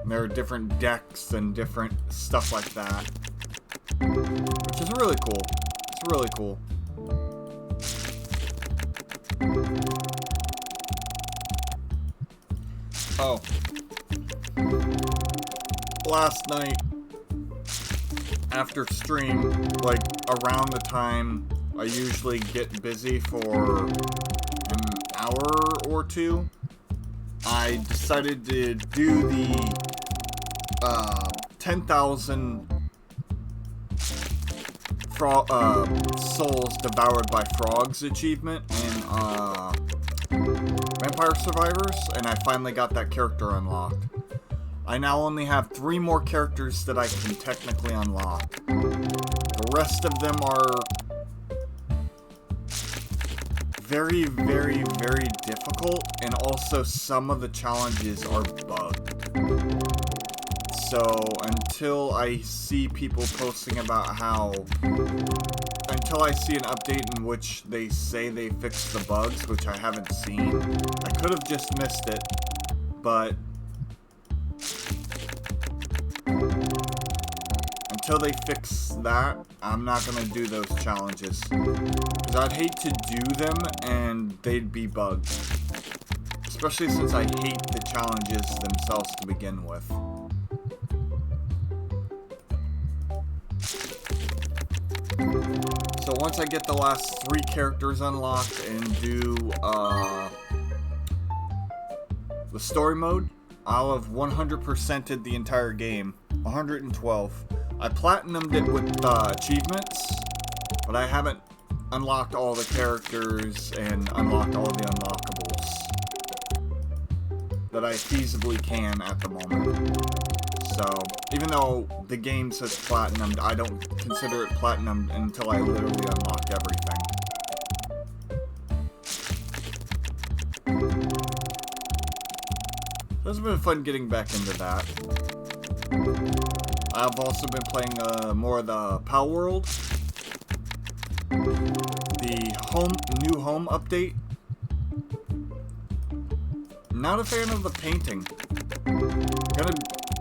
There are different decks and different stuff like that. Which is really cool. It's really cool. Oh. Last night, after stream, like around the time I usually get busy for an hour or two, I decided to do the 10,000 souls devoured by frogs achievement in Vampire Survivors, and I finally got that character unlocked. I now only have 3 more characters that I can technically unlock. The rest of them are very, very, very difficult, and also some of the challenges are bugged. So, until I see people posting about until I see an update in which they say they fixed the bugs, which I haven't seen, I could have just missed it, but until they fix that, I'm not going to do those challenges. Because I'd hate to do them and they'd be bugged. Especially since I hate the challenges themselves to begin with. So once I get the last 3 characters unlocked and do the story mode, I'll have 100%ed the entire game. 112. I platinumed it with achievements, but I haven't unlocked all the characters and unlocked all the unlockables that I feasibly can at the moment. So, even though the game says platinumed, I don't consider it platinumed until I literally unlock everything. So it's been fun getting back into that. I've also been playing more of the Pal World. The new home update. Not a fan of the painting.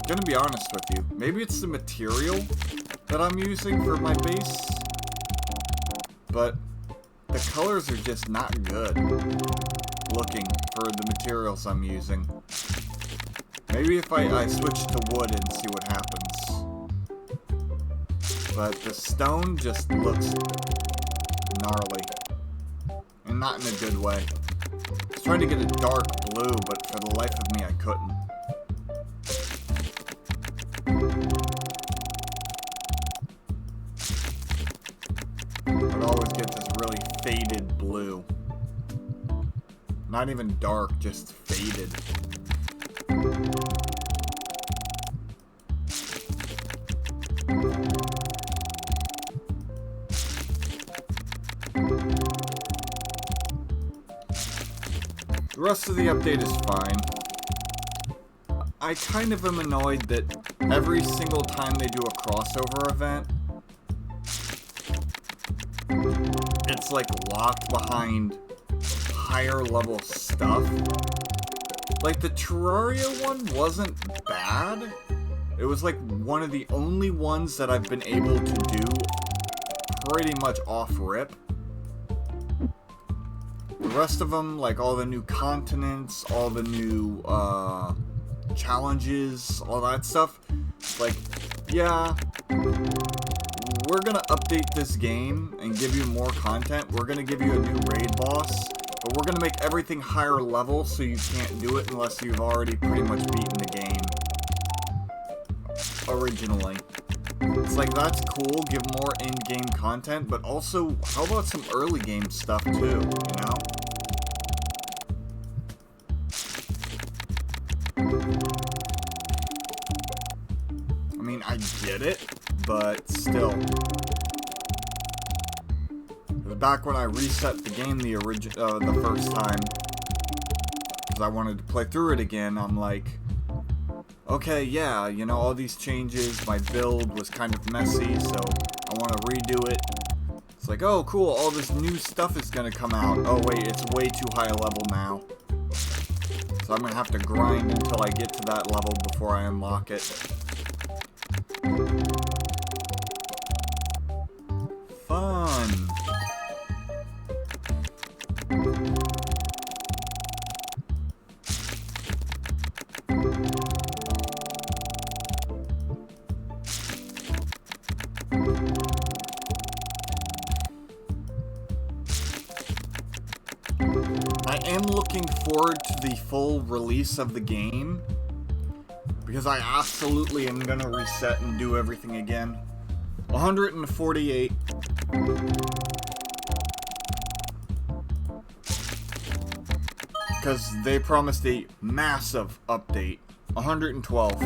Gonna be honest with you. Maybe it's the material that I'm using for my base, but the colors are just not good looking for the materials I'm using. Maybe if I switch to wood and see what happens. But the stone just looks gnarly. And not in a good way. I was trying to get a dark blue, but for the life of me I couldn't. I'd always get this really faded blue. Not even dark, just faded. The rest of the update is fine. I kind of am annoyed that every single time they do a crossover event, it's like locked behind higher level stuff. Like the Terraria one wasn't bad. It was like one of the only ones that I've been able to do pretty much off rip. The rest of them, like all the new continents, all the new challenges, all that stuff, like, yeah, we're gonna update this game and give you more content. We're gonna give you a new raid boss, but we're gonna make everything higher level so you can't do it unless you've already pretty much beaten the game originally. It's like, that's cool, give more in-game content, but also, how about some early game stuff too, you know? I mean, I get it, but still. It was back when I reset the game the first time, because I wanted to play through it again. I'm like, okay, yeah, you know, all these changes, my build was kind of messy, so I want to redo it. It's like, oh, cool, all this new stuff is going to come out. Oh, wait, it's way too high a level now. So I'm gonna have to grind until I get to that level before I unlock it. Fun! I am looking forward to the full release of the game, because I absolutely am gonna reset and do everything again. 148. Because they promised a massive update. 112.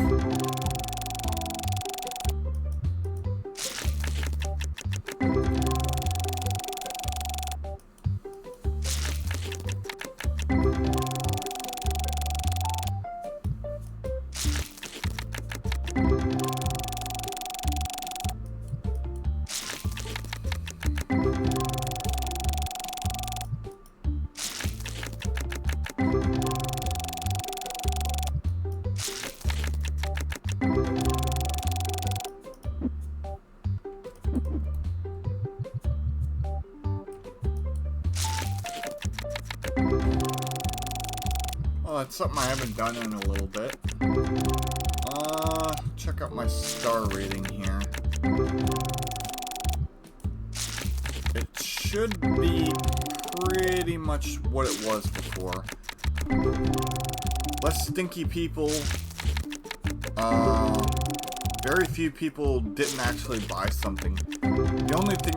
Oh, that's something I haven't done in a little bit. Check out my star rating here. It should be pretty much what it was before. Less stinky people. Very few people didn't actually buy something. The only thing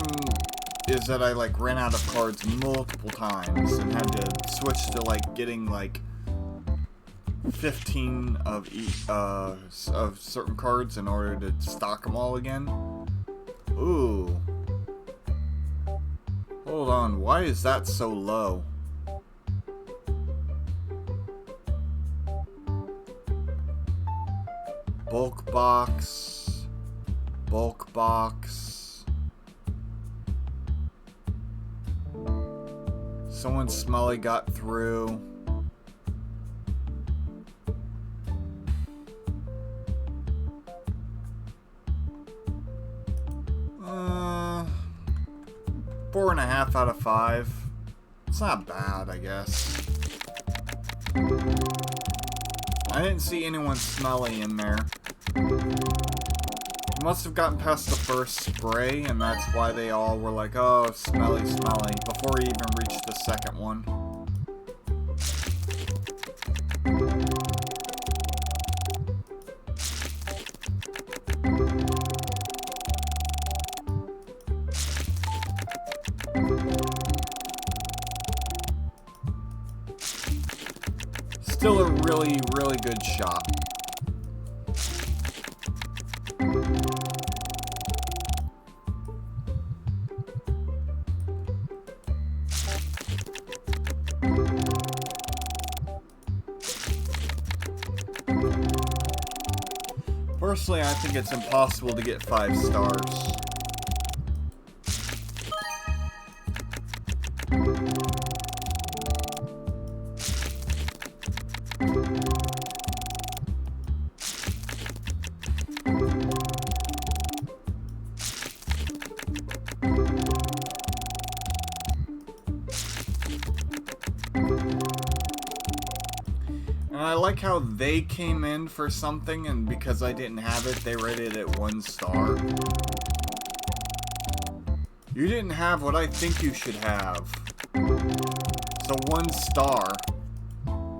is that I like ran out of cards multiple times and had to switch to like getting like 15 of each of certain cards in order to stock them all again. Ooh. Hold on, why is that so low? Bulk box. Bulk box. Someone smelly got through. Four and a half out of 5. It's not bad, I guess. I didn't see anyone smelly in there. You must have gotten past the first spray, and that's why they all were like, oh, smelly, smelly, before he even reached the second one. Still a really, really good shot. Personally, I think it's impossible to get 5 stars. And I like how they came in for something, and because I didn't have it, they rated it 1 star. You didn't have what I think you should have. So 1 star.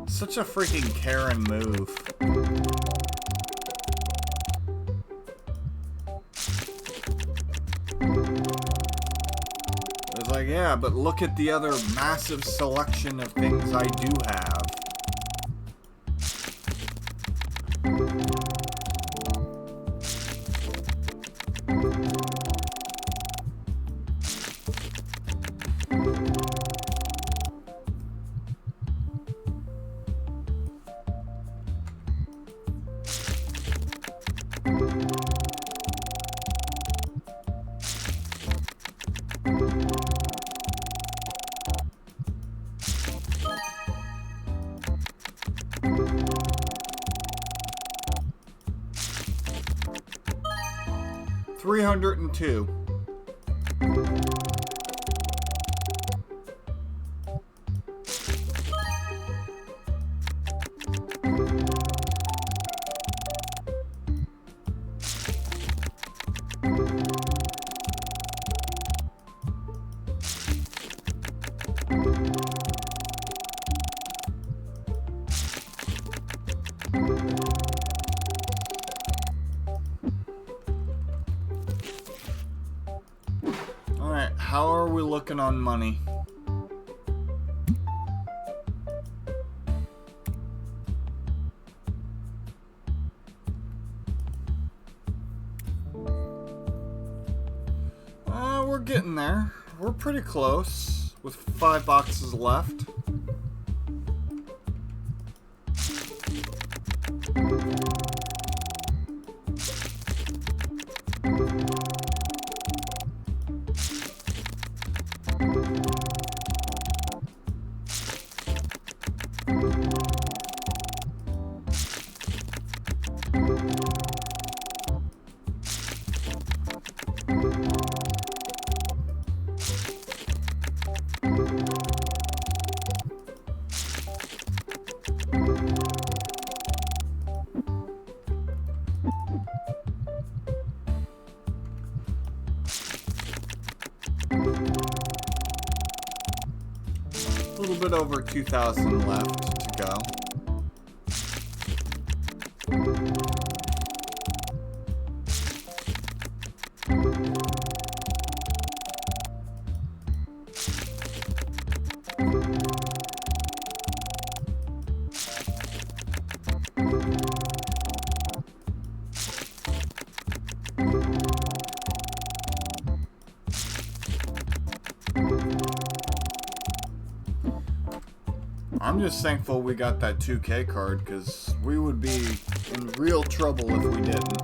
Such a freaking Karen move. It was like, yeah, but look at the other massive selection of things I do have. 302. Alright, how are we looking on money? We're getting there. We're pretty close, with 5 boxes left. A little bit over 2,000 left to go. I'm just thankful we got that 2K card, because we would be in real trouble if we didn't.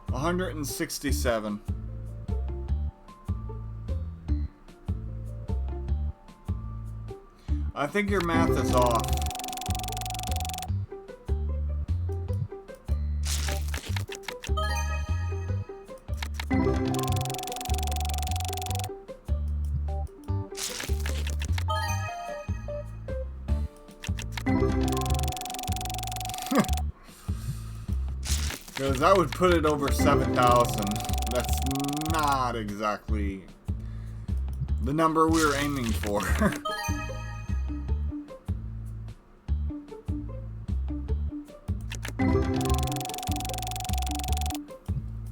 $167. I think your math is off. Because that would put it over 7,000. That's not exactly the number we were aiming for.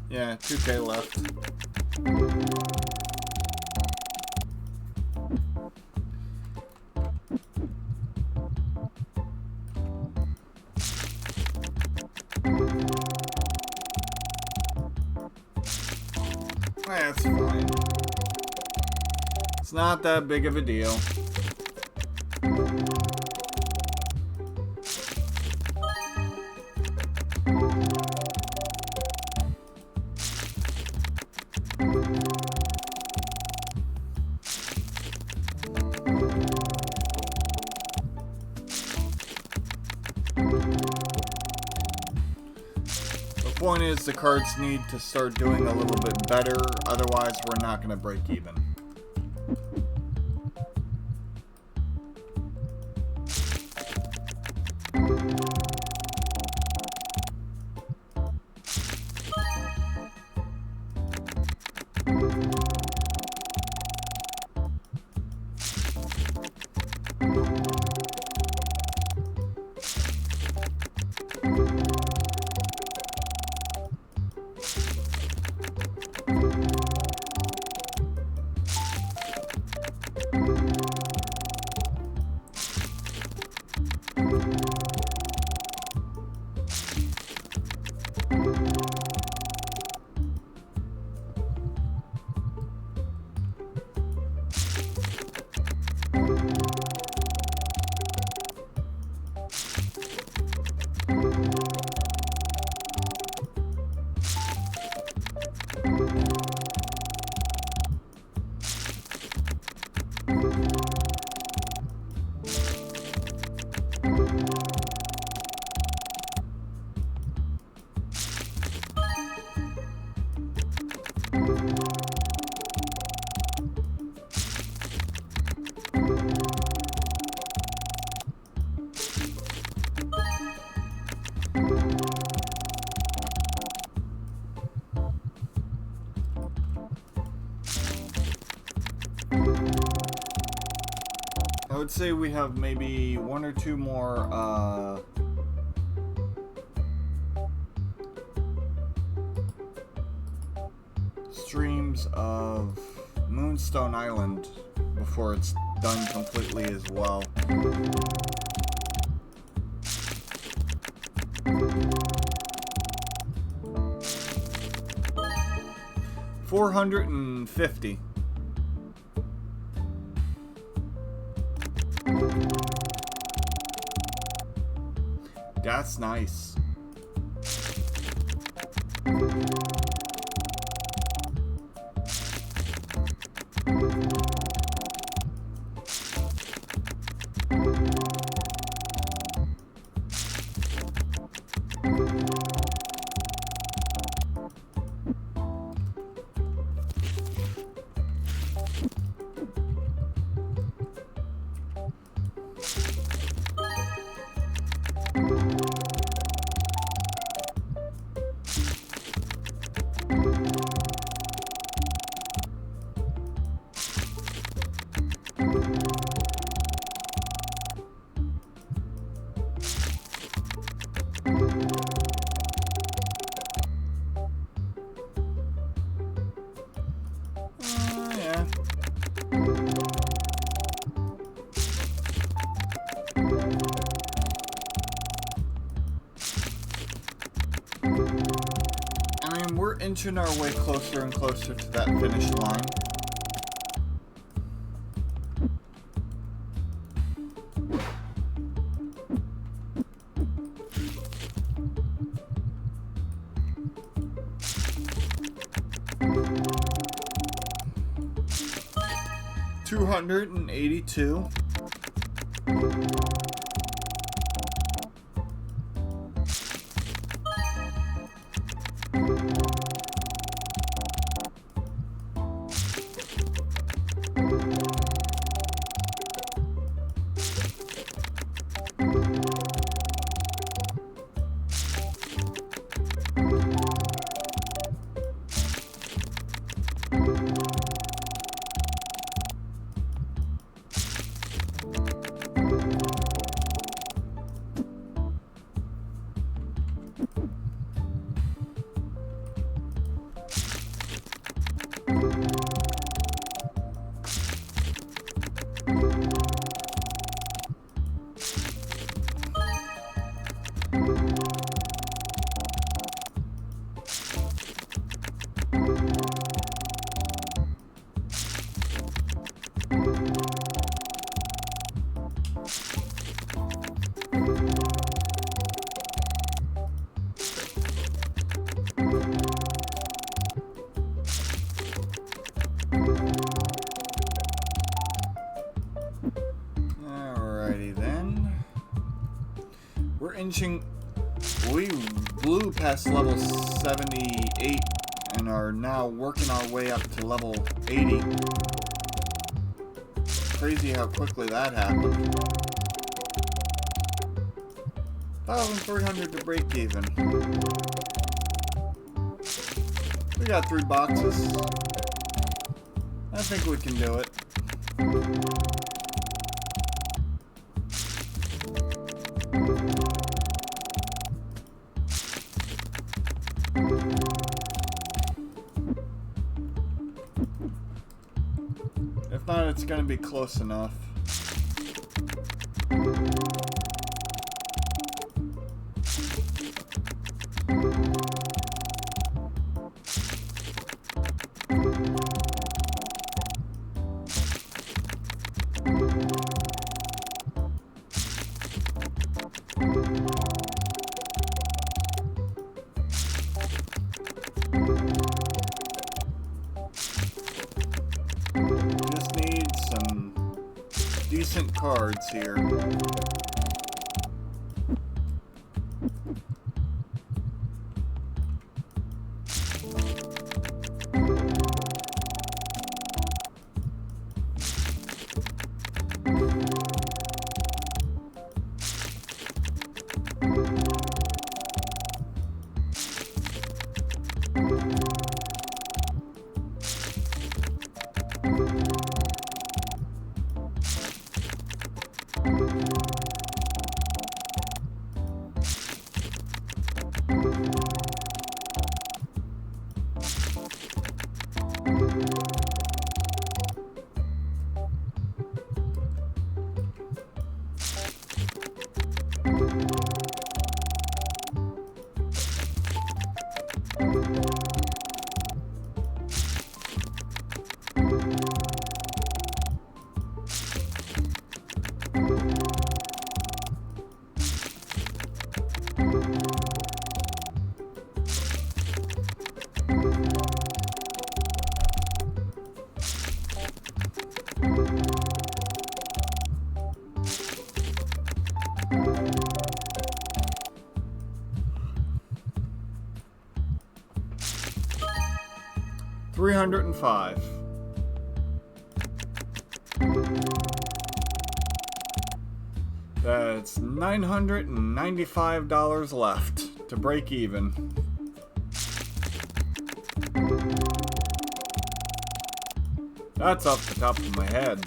Yeah, 2K left. That's fine. It's not that big of a deal. The point is, the cards need to start doing a little bit better, otherwise we're not going to break even. I would say we have maybe one or two more streams of Moonstone Island before it's done completely as well. $450. That's nice. Yeah. I mean, we're inching our way closer and closer to that finish line. $282. Alrighty then. We're inching. We blew past level 78 and are now working our way up to level 80. Crazy how quickly that happened. 1,300 to break even. We got 3 boxes. I think we can do it. If not, it's gonna be close enough. Just need some decent cards here. 305. That's $995 left to break even. That's off the top of my head.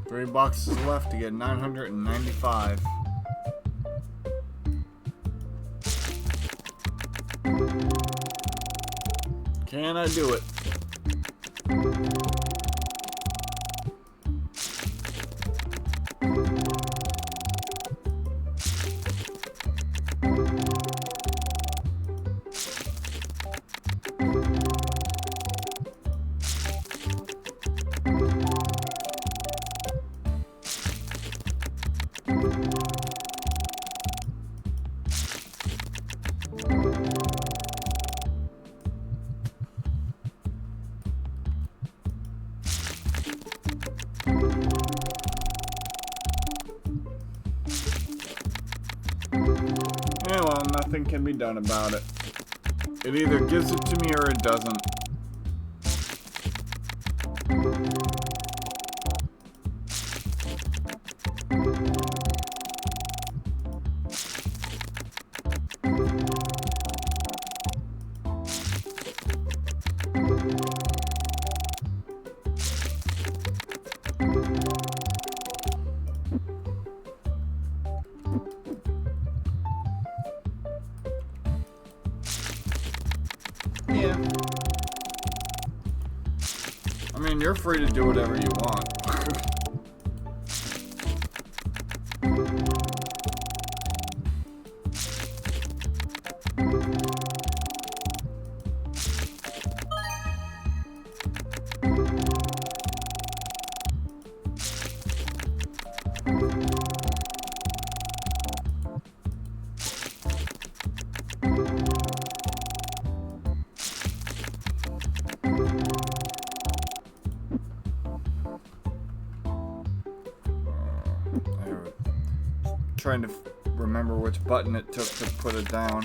Three boxes left to get 995. Can I do it? Yeah, well, nothing can be done about it. It either gives it to me or it doesn't. Yeah. I mean, you're free to do whatever you want. Trying to remember which button it took to put it down.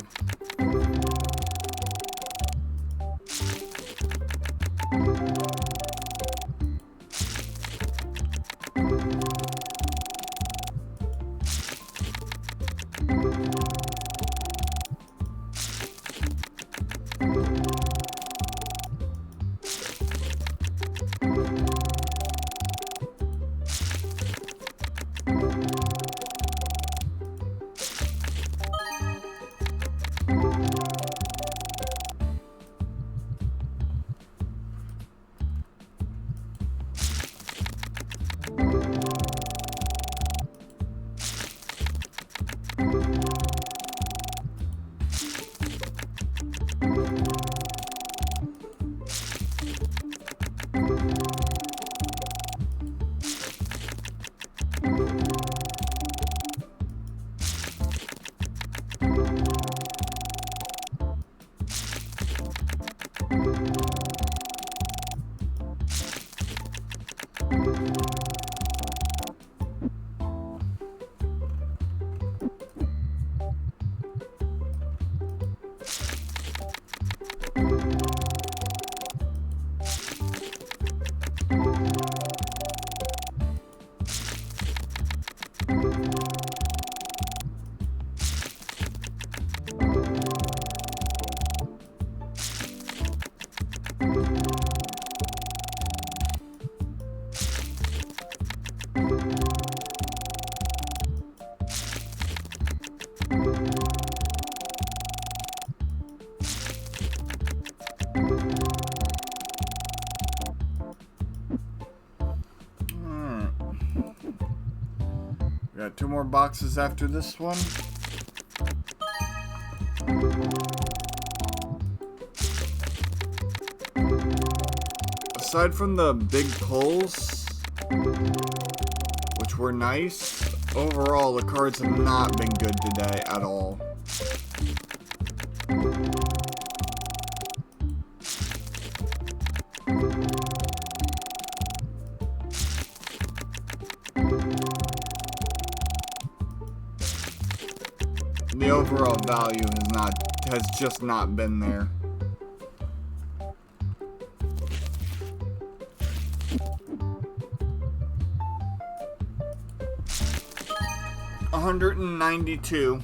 Got 2 more boxes after this one. Aside from the big pulls, which were nice, overall the cards have not been good today at all. The overall value has just not been there. $192.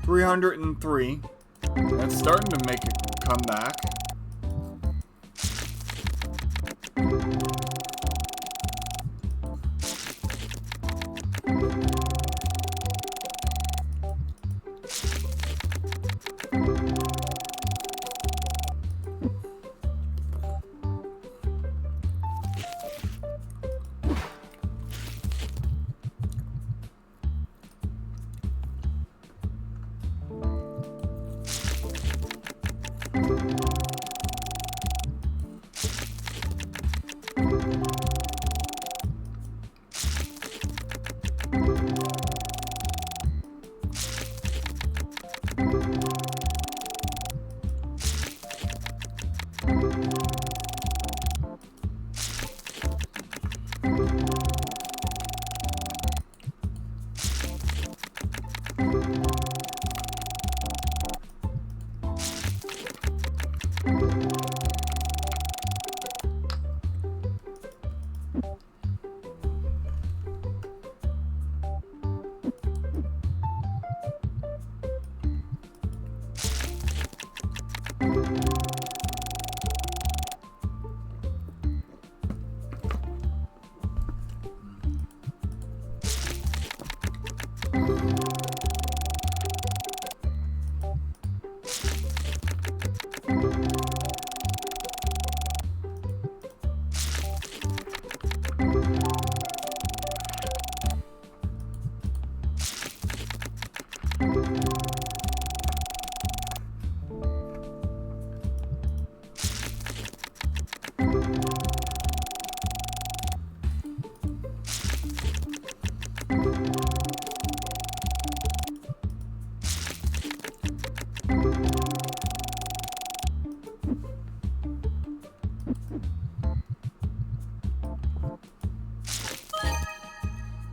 $303. That's starting to make a comeback.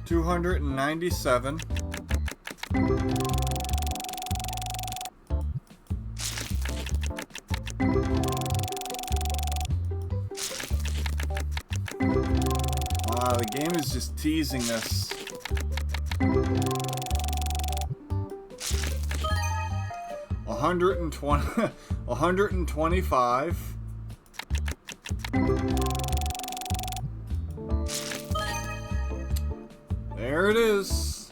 $297. The game is just teasing us. $125. There it is.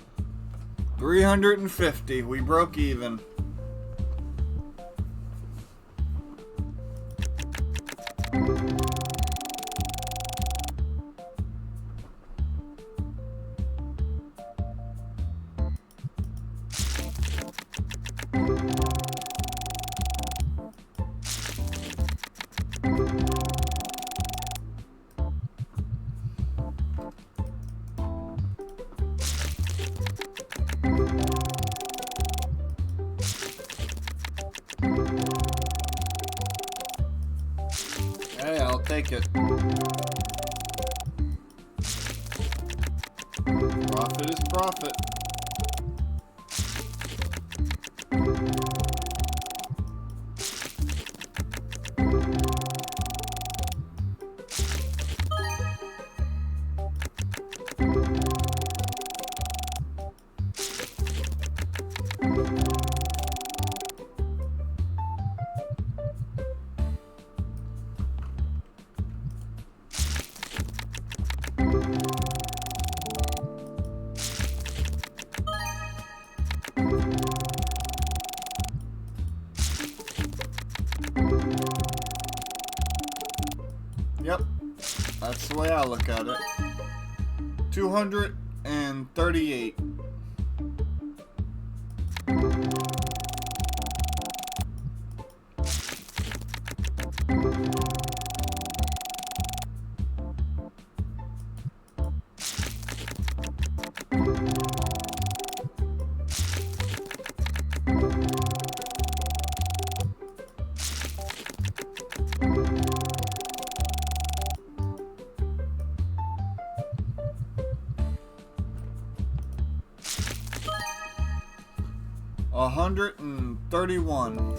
$350. We broke even. Hey, I'll take it. Profit is profit. Yep, that's the way I look at it. 238. $131.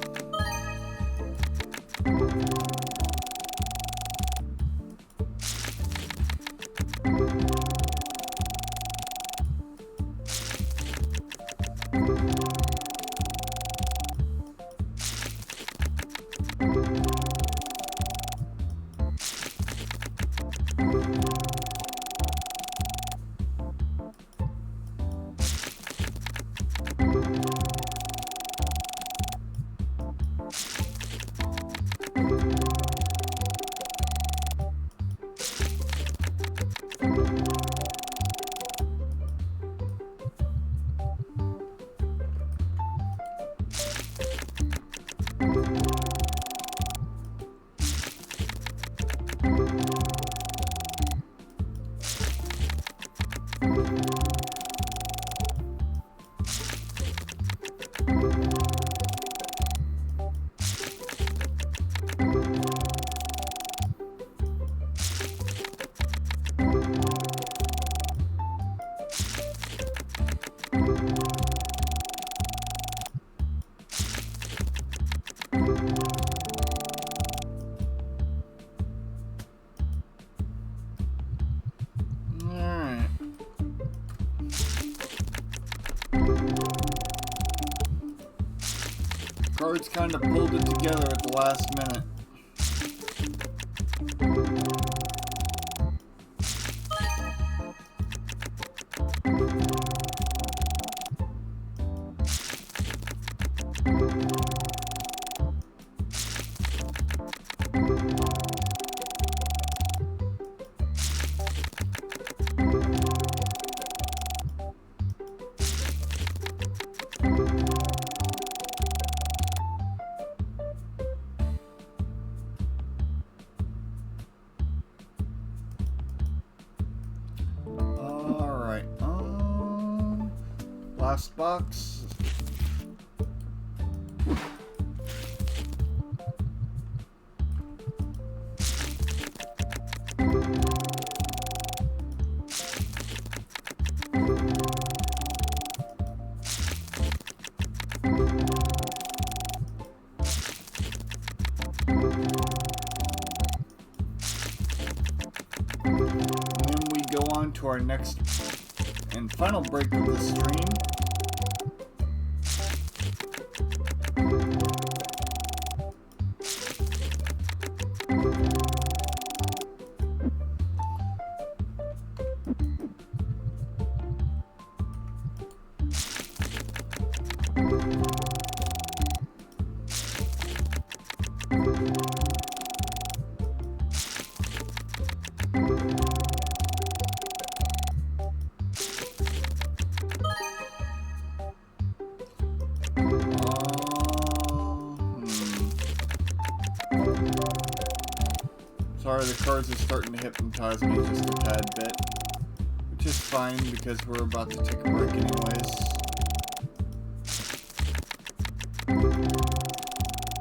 Cards kind of pulled it together at the last minute. Last box. And then we go on to our next and final break of the stream. Sorry, the cards are starting to hypnotize me just a tad bit. Which is fine because we're about to take a break anyways.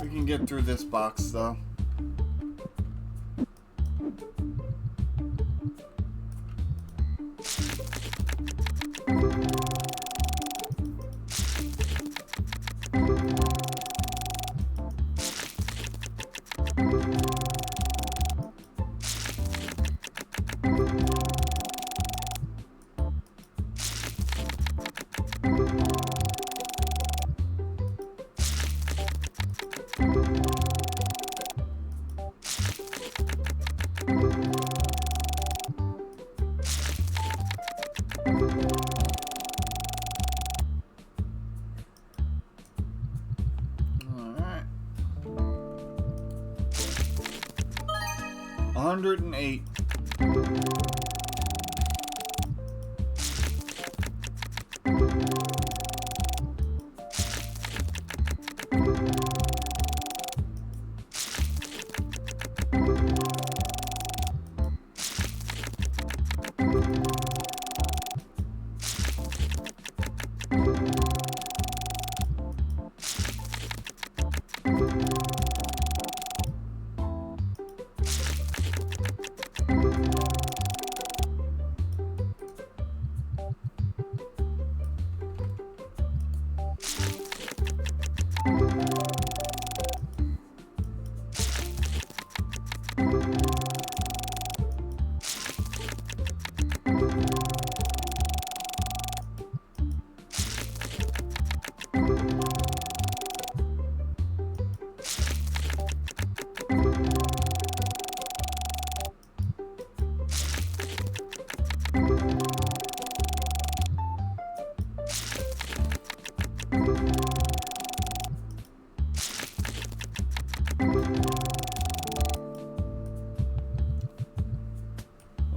We can get through this box though. 108.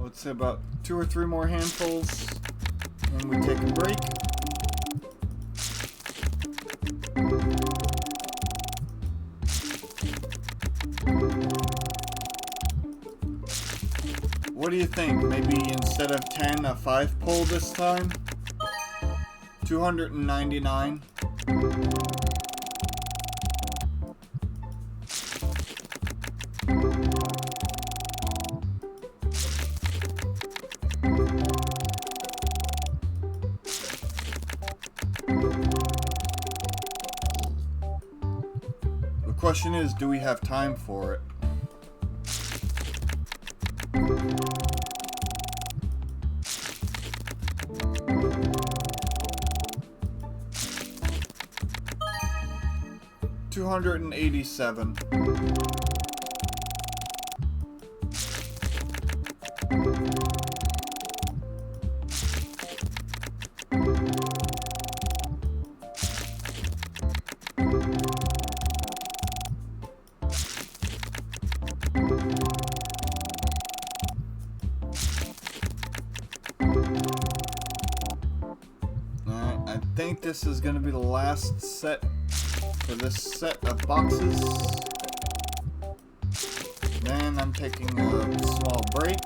Let's say about 2 or 3 more handfuls, and we take a break. What do you think? Maybe instead of 10, a 5 pull this time? 299. The question is, do we have time for it? $287. I think this is going to be the last set for this set of boxes. Then I'm taking a small break.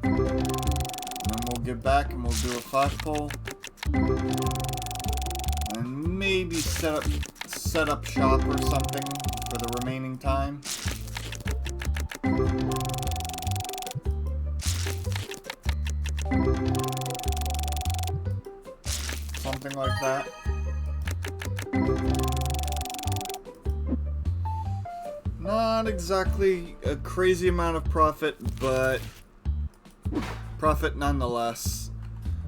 And then we'll get back and we'll do a 5 pull. And maybe set up shop or something for the remaining time. Something like that. Not exactly a crazy amount of profit, but profit nonetheless.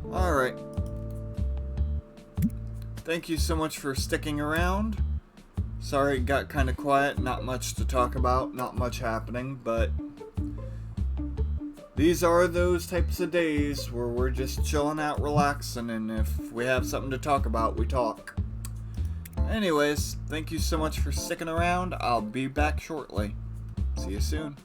Alright. Thank you so much for sticking around. Sorry it got kind of quiet, not much to talk about, not much happening, but these are those types of days where we're just chilling out, relaxing, and if we have something to talk about, we talk. Anyways, thank you so much for sticking around. I'll be back shortly. See you soon.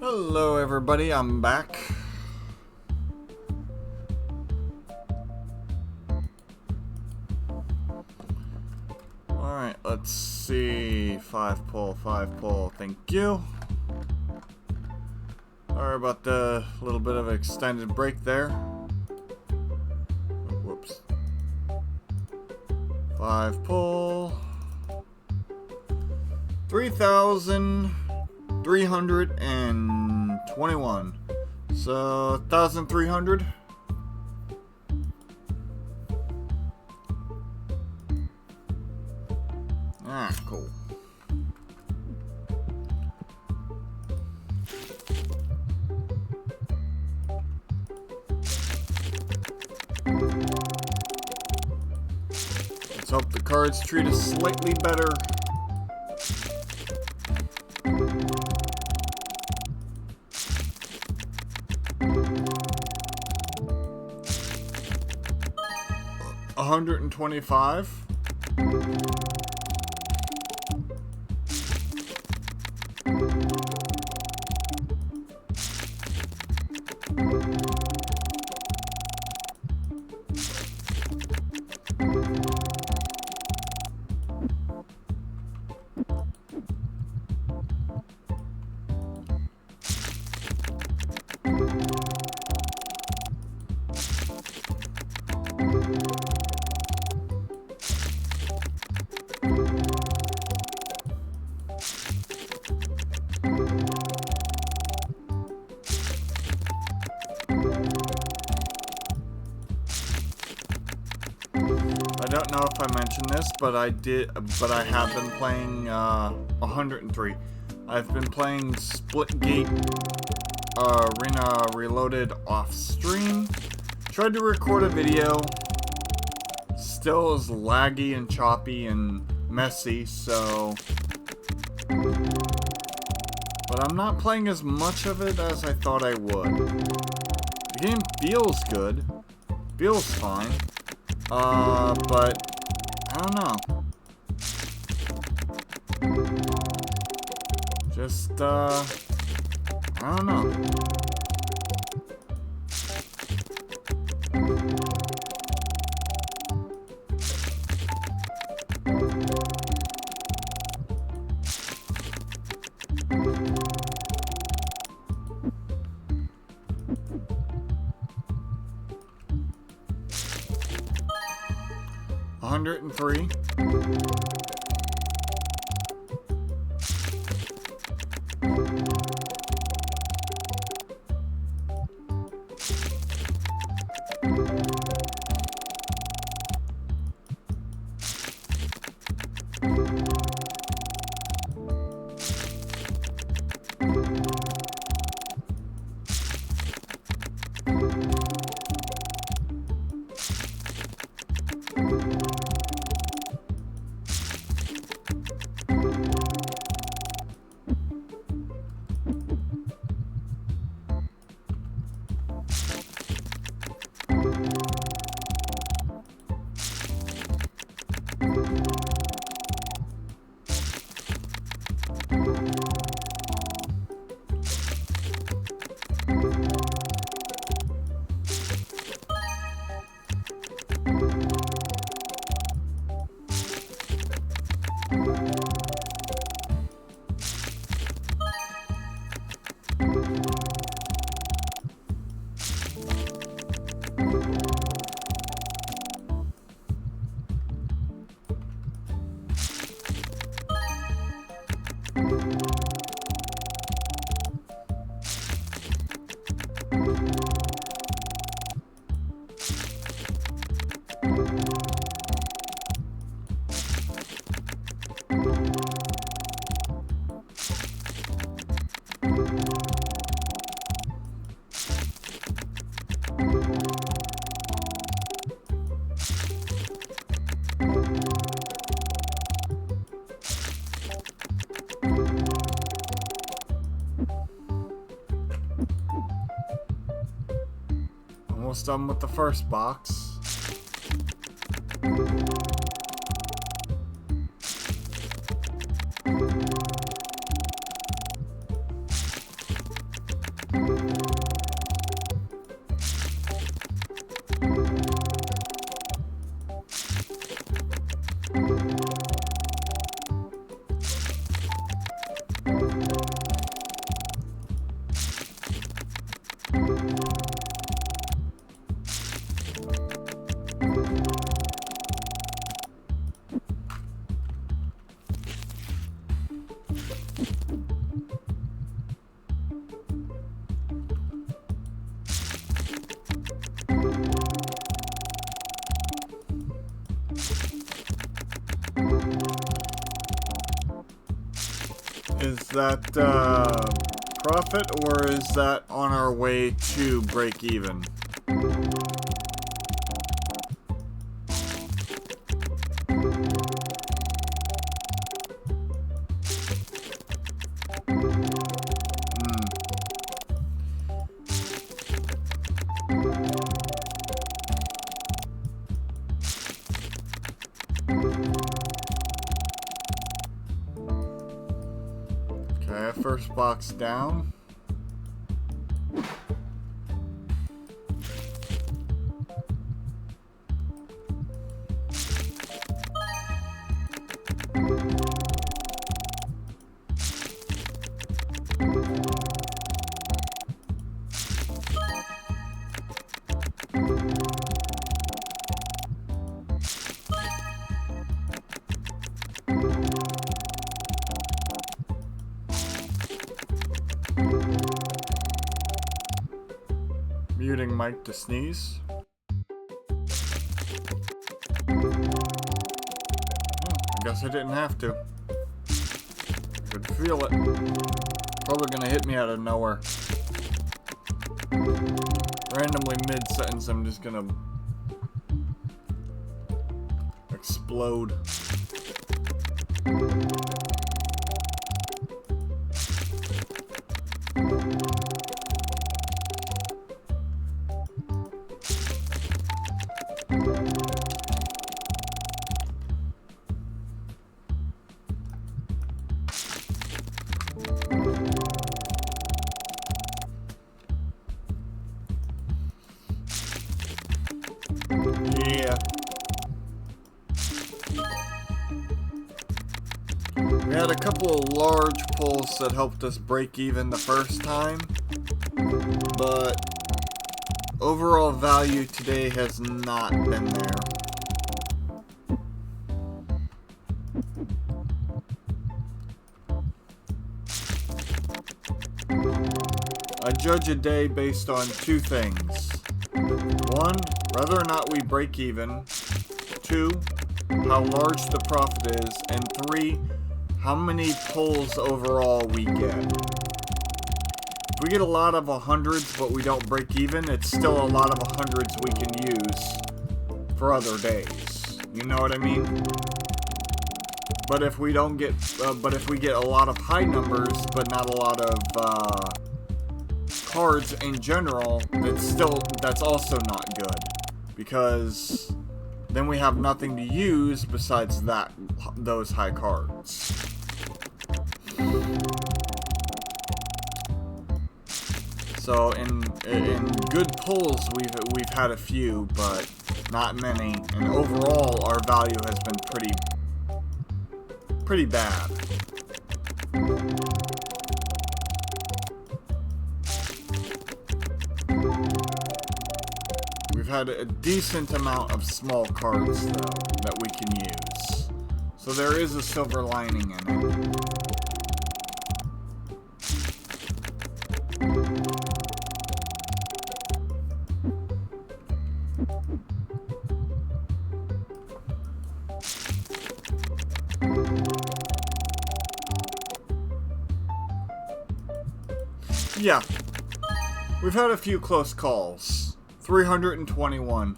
Hello everybody, I'm back. Alright, let's see. 5 pull, thank you. Sorry about the little bit of an extended break there. Whoops. 5 pull. 3,321. So 1,300. Ah, cool. Let's hope the cards treat us slightly better. $125. I don't know if I mentioned this, but I have been playing 103. I've been playing Splitgate Arena Reloaded off stream. Tried to record a video. Still is laggy and choppy and messy, so. But I'm not playing as much of it as I thought I would. The game feels good. Feels fine. But I don't know. Just, I don't know. $103. Almost done with the first box. Is that profit, or is that on our way to break even? Okay, first box down. Muting Mike to sneeze. I guess I didn't have to. I could feel it. Probably gonna hit me out of nowhere. Randomly mid-sentence, I'm just gonna explode. Yeah. We had a couple of large pulls that helped us break even the first time, but overall value today has not been there. I judge a day based on two things. One, whether or not we break even. Two, how large the profit is. And three, how many pulls overall we get. If we get a lot of 100s but we don't break even, it's still a lot of 100s we can use for other days. You know what I mean? But if we don't get, if we get a lot of high numbers but not a lot of cards in general, that's also not good, because then we have nothing to use besides those high cards. So in good pulls we've had a few, but not many, and overall our value has been pretty bad. We've had a decent amount of small cards, though, that we can use. So there is a silver lining in it. Yeah. We've had a few close calls. 321.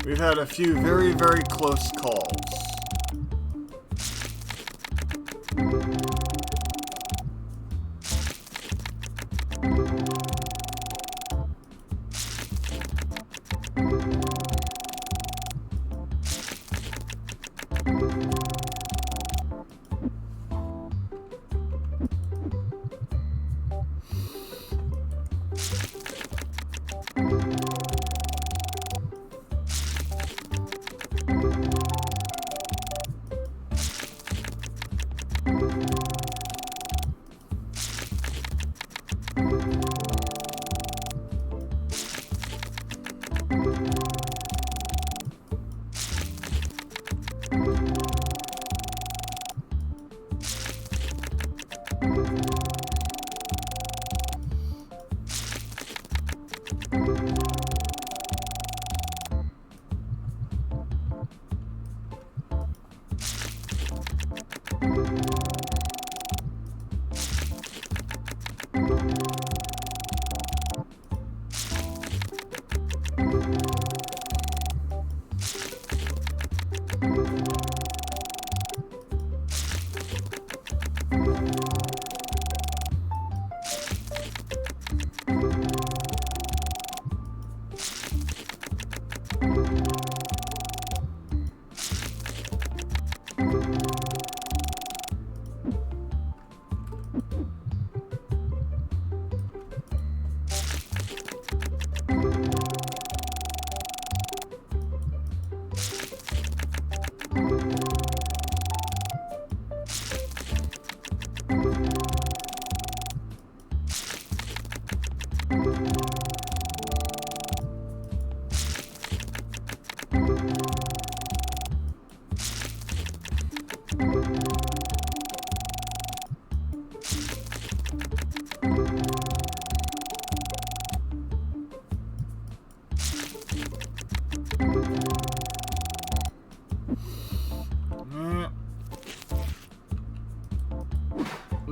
We've had a few very, very close calls.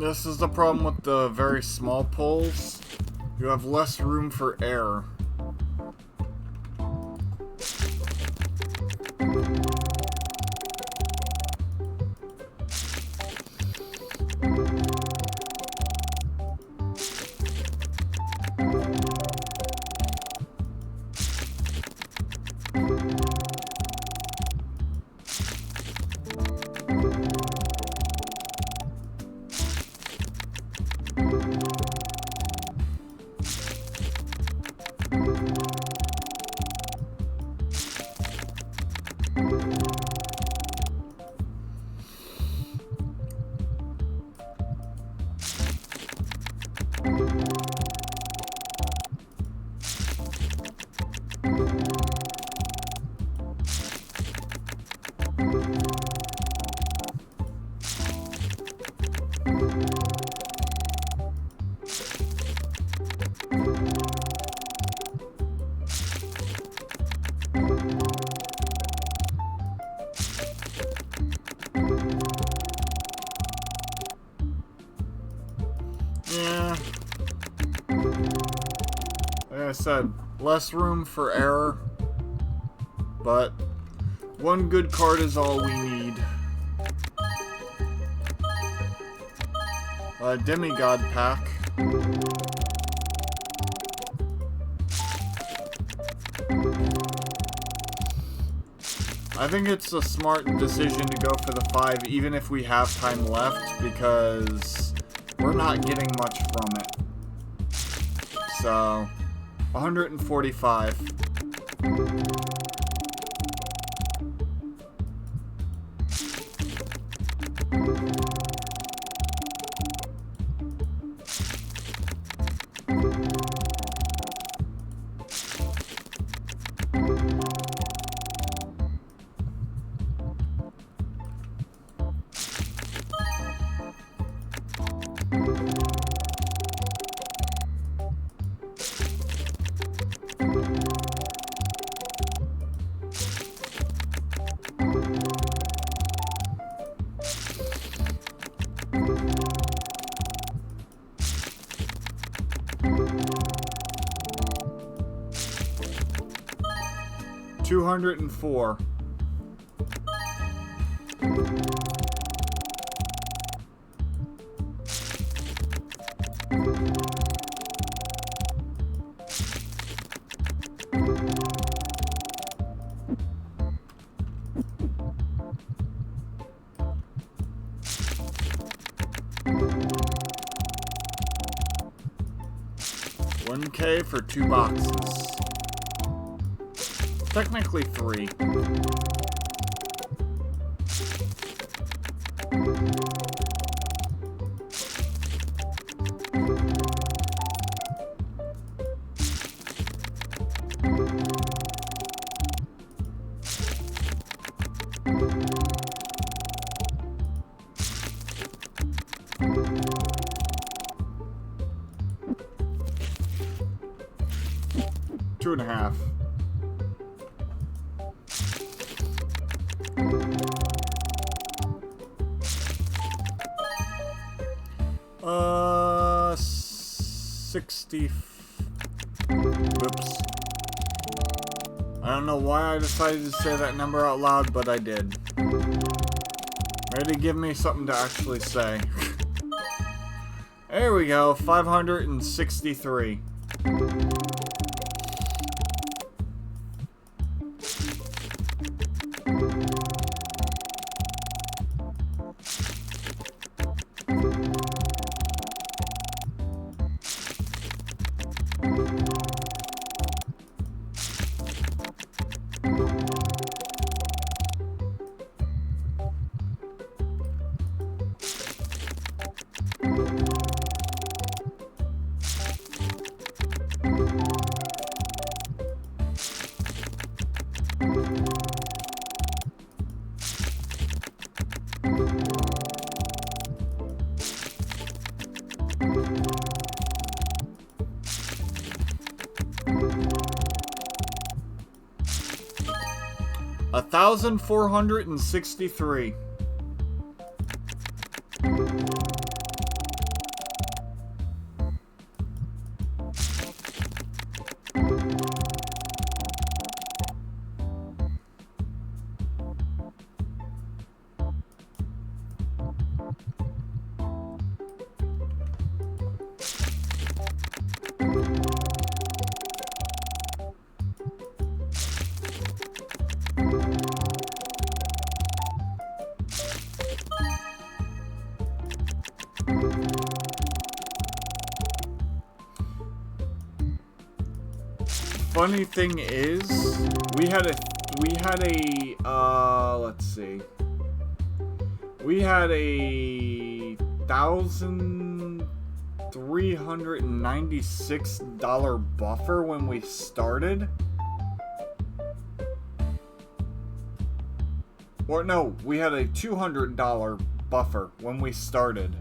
This is the problem with the very small pulls. You have less room for error. Yeah. Like I said, less room for error. But one good card is all we need. A Demigod pack. I think it's a smart decision to go for the 5 even if we have time left, because we're not getting much from it. So, 145. $204. $1K for 2 boxes. Technically 3. Two and a half. Uh, 60. Oops. I don't know why I decided to say that number out loud, but I did. Ready to give me something to actually say. There we go, 563. $1,463. funny thing is, let's see. We had a $1,396 buffer when we started. Or no, we had a $200 buffer when we started.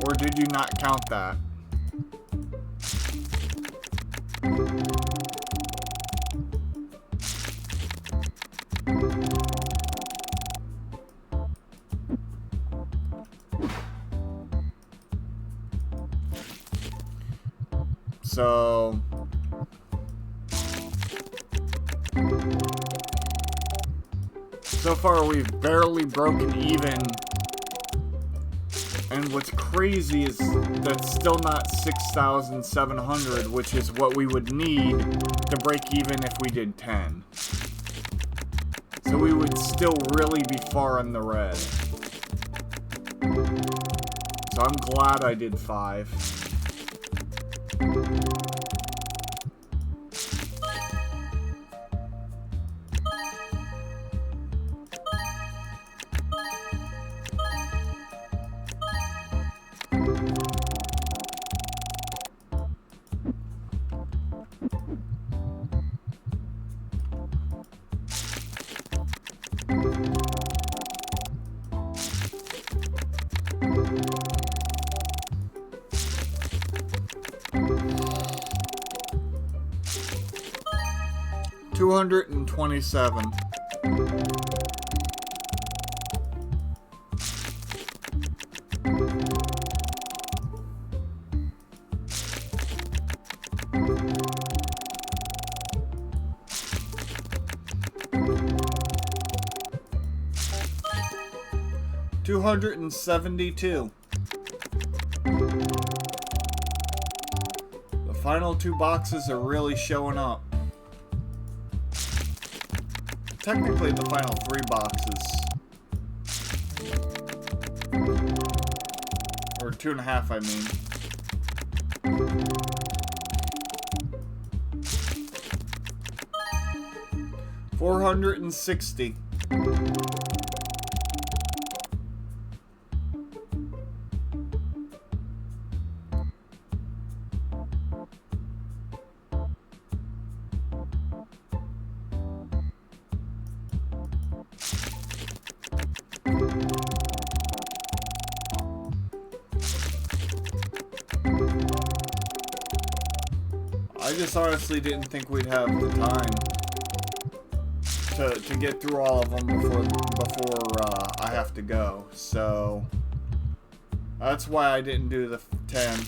Or did you not count that? So far we've barely broken even, and what's crazy is that's still not 6,700, which is what we would need to break even if we did 10. So we would still really be far in the red. So I'm glad I did 5. $227. $272. The final 2 boxes are really showing up. Technically, the final 3 boxes. Or 2.5, I mean. $460. I just honestly didn't think we'd have the time to get through all of them before I have to go. So that's why I didn't do the 10.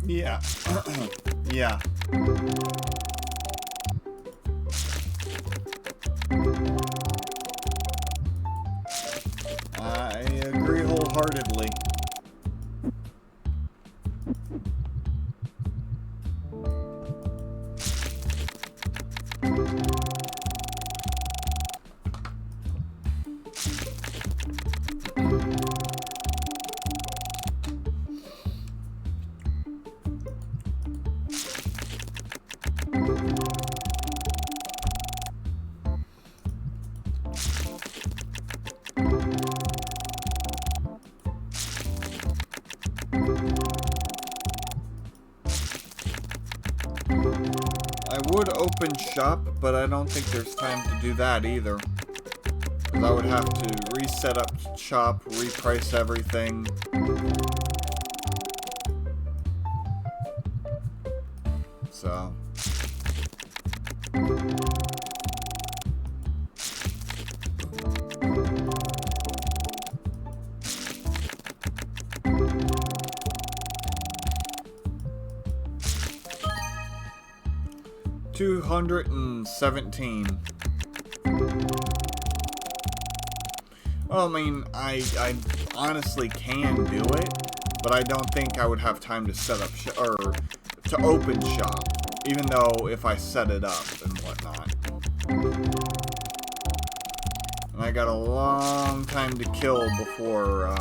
Yeah. Yeah. I agree wholeheartedly. I would open shop, but I don't think there's time to do that either. Because I would have to reset up shop, reprice everything. So. $217. Well, I mean, I honestly can do it, but I don't think I would have time to set up or to open shop, even though if I set it up and whatnot. And I got a long time to kill before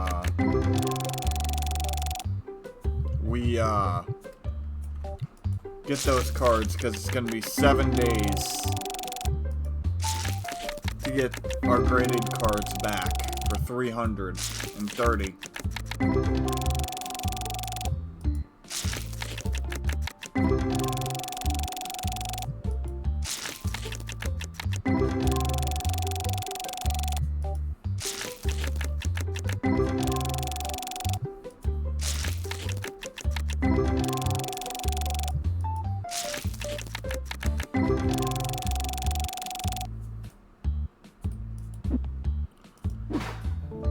we get those cards, because it's going to be 7 days to get our graded cards back for 330.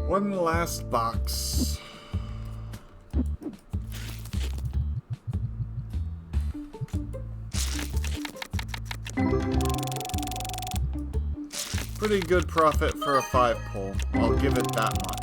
One last box. Pretty good profit for a 5-pull. I'll give it that much.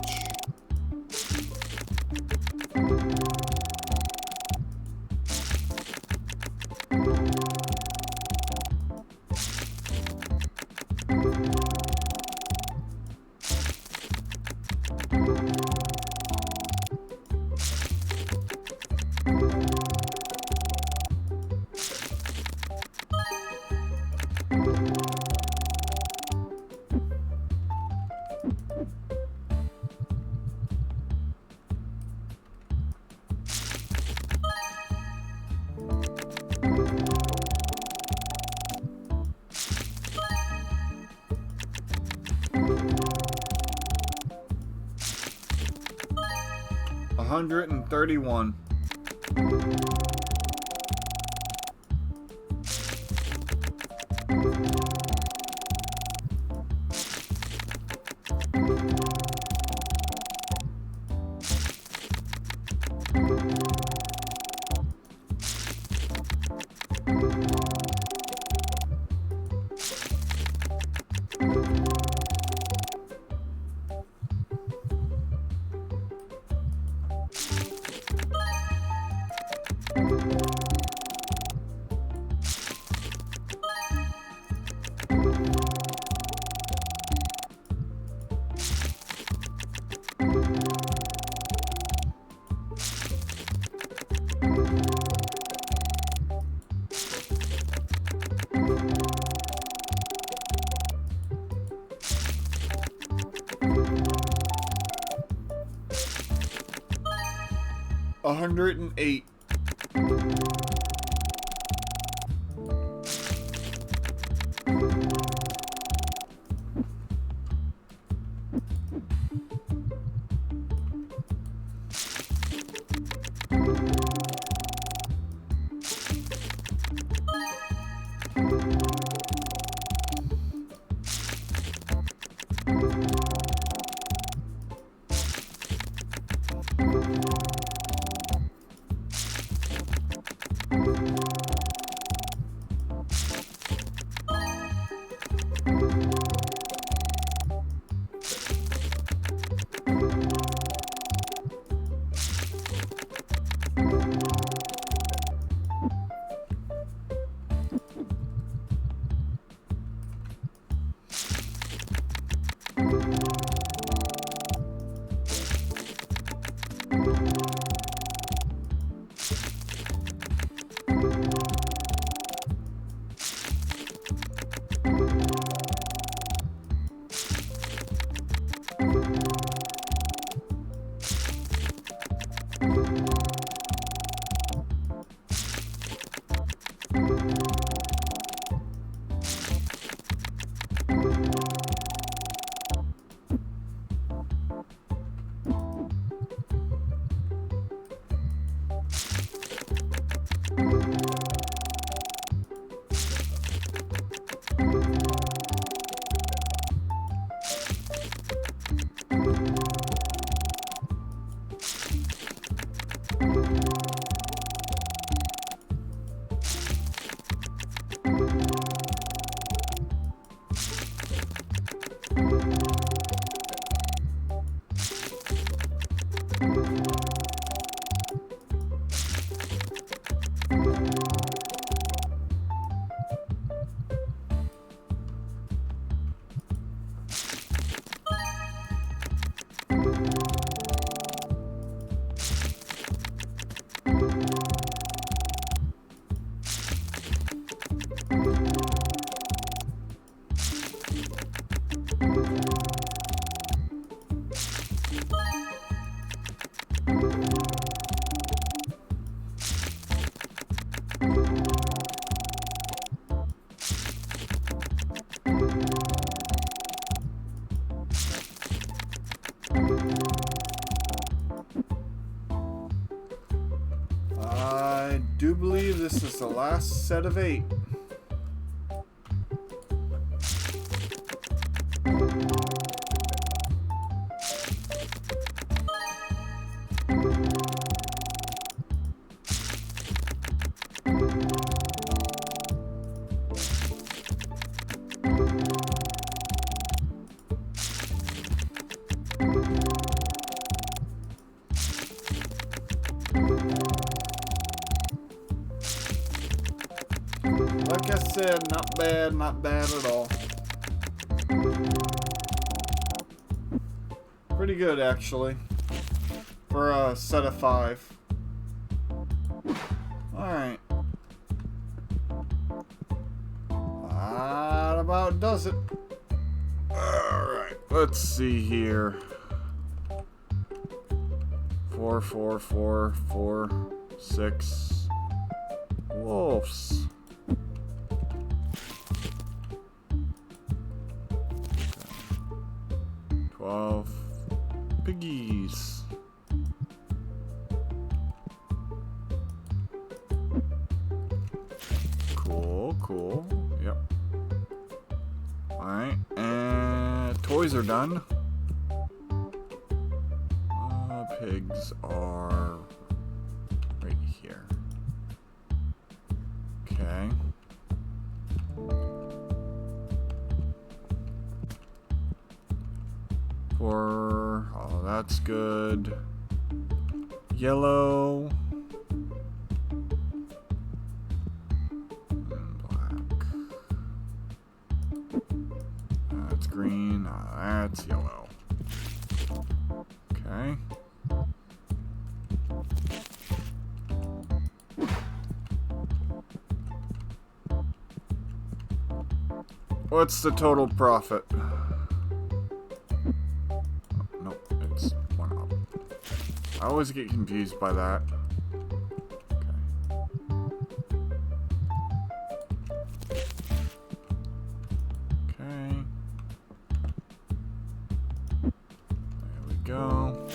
$131. $108. this is the last set of 8. Like I said, not bad at all. Pretty good, actually, for a set of 5. Alright. That about does it. Alright, let's see here. 4, 4, 4, 4, 6 wolves. 12 piggies. Cool. Yep. Alright, and toys are done. Pigs are right here. Okay. Oh, that's good. Yellow. And black. That's green. That's yellow. Okay. What's the total profit? Nope, it's 1 up. I always get confused by that. Okay. There we go.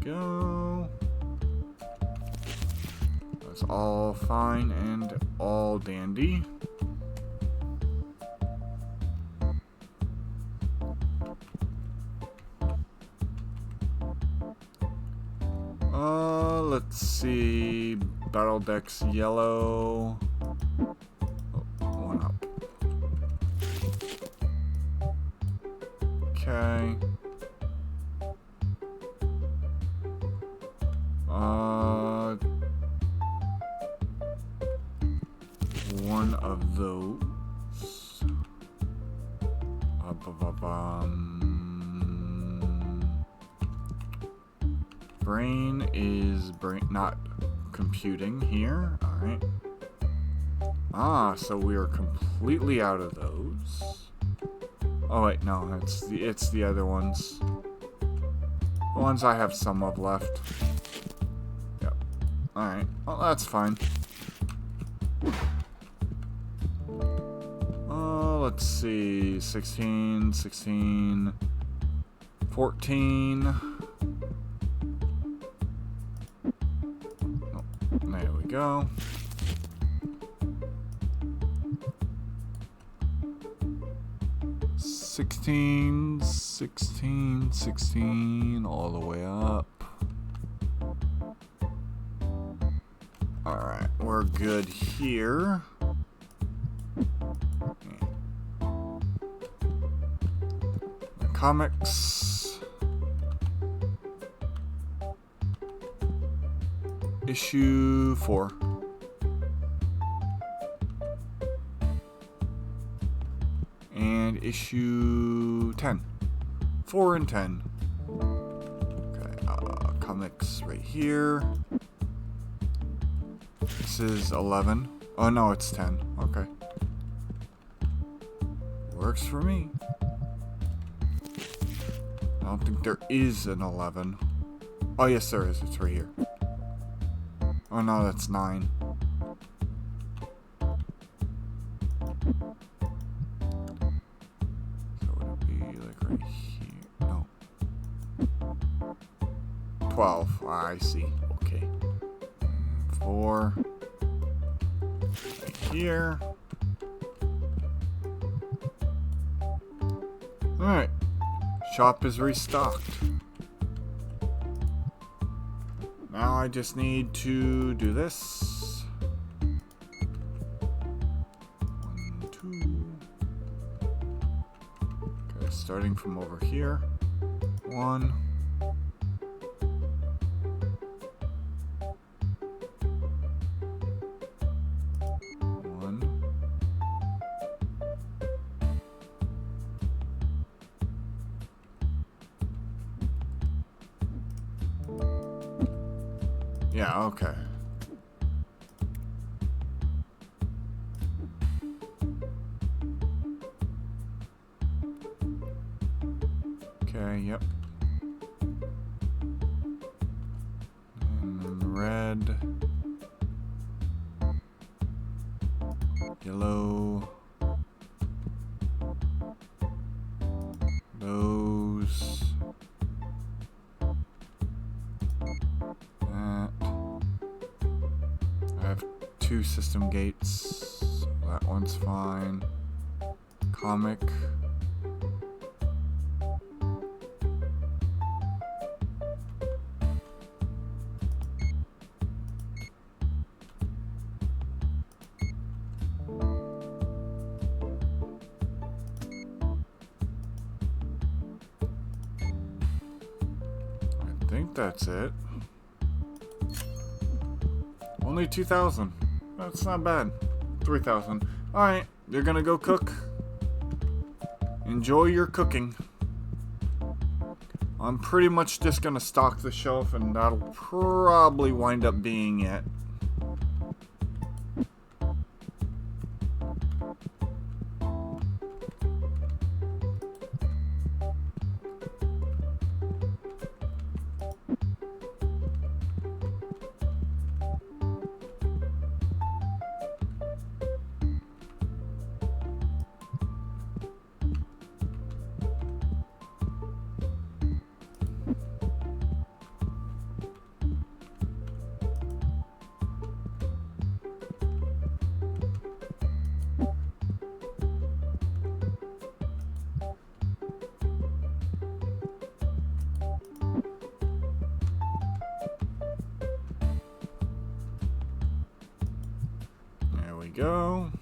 Go. That's all fine and all dandy. Let's see. Battle decks yellow. Oh, 1 up. Okay. One of those. Brain is not computing here. Alright. So we are completely out of those. Oh wait, no, it's the other ones. The ones I have some of left. Yep. Alright, well that's fine. Let's see, 16, 16, 14. Oh, there we go. 16, 16, 16, all the way up. Alright, we're good here. Comics. Issue 4. And issue 10. 4 and 10. Okay, comics right here. This is 11. Oh no, it's 10. Okay. Works for me. I don't think there is an 11. Oh, yes, there is. It's right here. Oh, no, that's 9. So would it be like right 12. I see. Okay. 4. Right here. Alright. Shop is restocked. Now I just need to do this. 1, 2. Okay, starting from over here. 1. 1. Yeah, okay. Okay, yep. And then red. Yellow. Those. That. I have 2 system gates. That one's fine. Comic. I think that's it. Only 2,000. That's not bad. 3,000. Alright, you're gonna go cook. Enjoy your cooking. I'm pretty much just gonna stock the shelf, and that'll probably wind up being it. Go.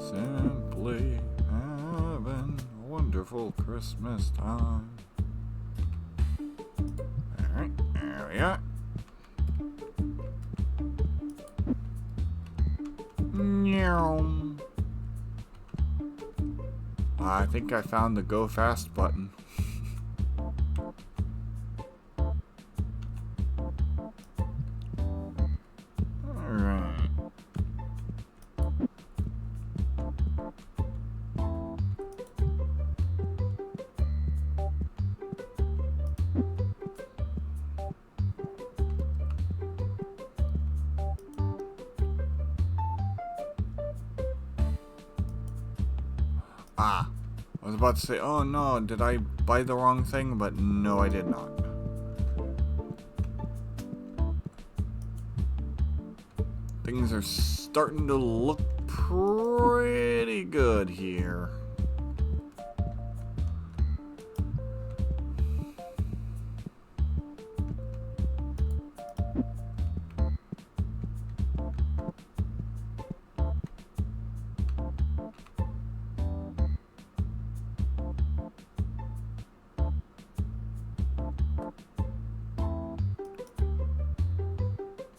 Simply having a wonderful Christmas time. Alright, there we are. Meow. I think I found the go fast button. Ah, I was about to say, oh no, did I buy the wrong thing? But no, I did not. Things are starting to look pretty good here.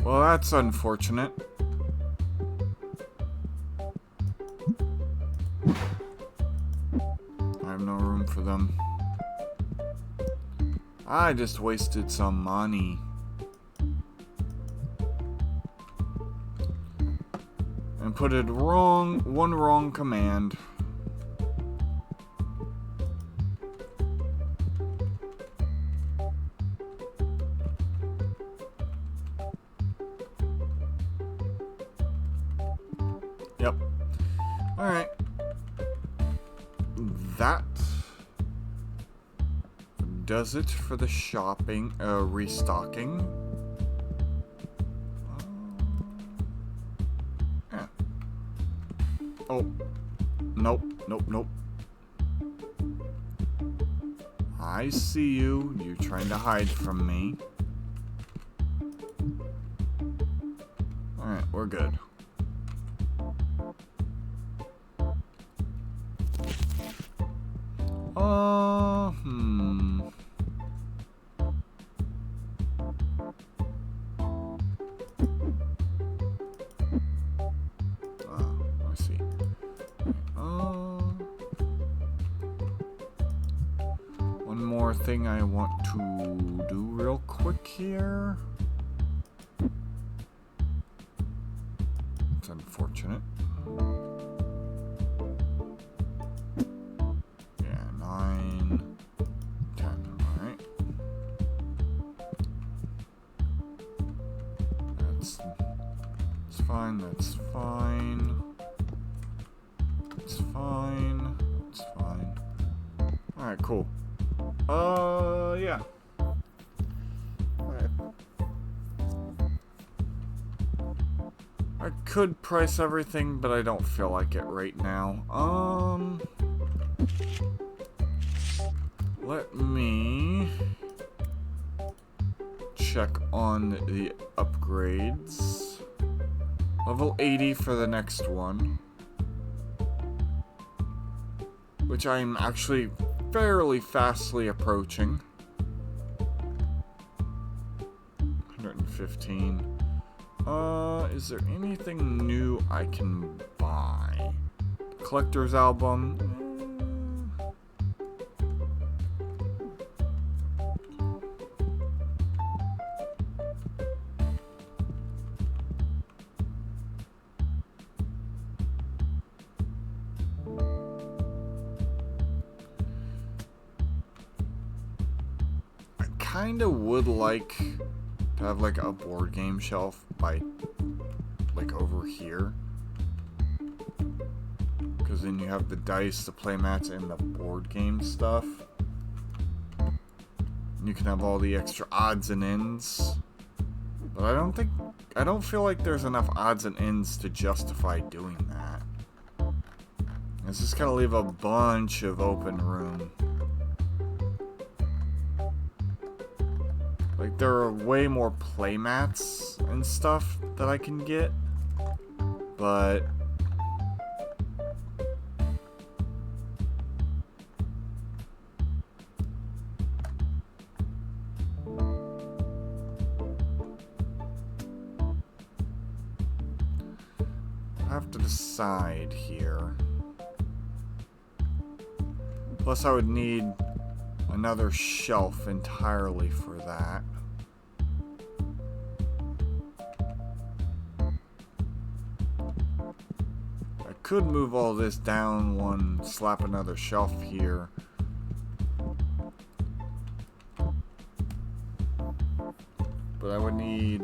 Well, that's unfortunate. I have no room for them. I just wasted some money. And put it wrong, one wrong command. Yep. Alright. does it for the shopping, restocking. Yeah. Oh. Nope, nope, nope. I see you. You're trying to hide from me. Alright, we're good. I see. One more thing I want to do real quick here. It's unfortunate. Yeah, 9, 10, alright. That's fine, that's fine. It's fine. It's fine. Alright, cool. Yeah. Alright. I could price everything, but I don't feel like it right now. Let me check on the upgrades. Level 80 for the next one, which I'm actually fairly fastly approaching. 115. Is there anything new I can buy? Collector's album. Kinda would like to have like a board game shelf by like over here, because then you have the dice, the playmats, and the board game stuff. You can have all the extra odds and ends, but I don't feel like there's enough odds and ends to justify doing that. It's just gonna leave a bunch of open room. Like, there are way more playmats and stuff that I can get, but I have to decide here. Plus, I would need another shelf entirely for that. I could move all this down one, slap another shelf here. But I would need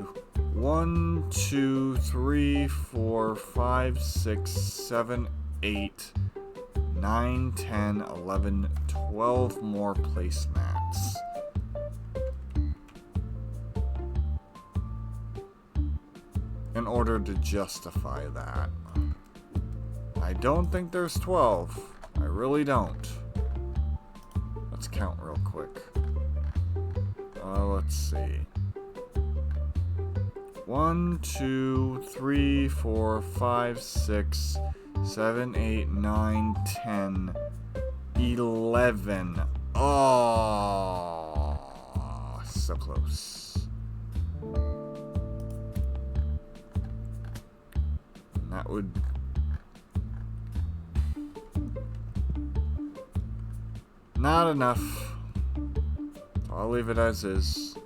1, 2, 3, 4, 5, 6, 7, 8, 9, 10, 11, 12 more placemats. In order to justify that. I don't think there's 12. I really don't. Let's count real quick. Let's see. 1, 2, 3, 4, 5, 6, 7, 8, 9, 10, 11. Oh, so close. And that would... not enough. So I'll leave it as is.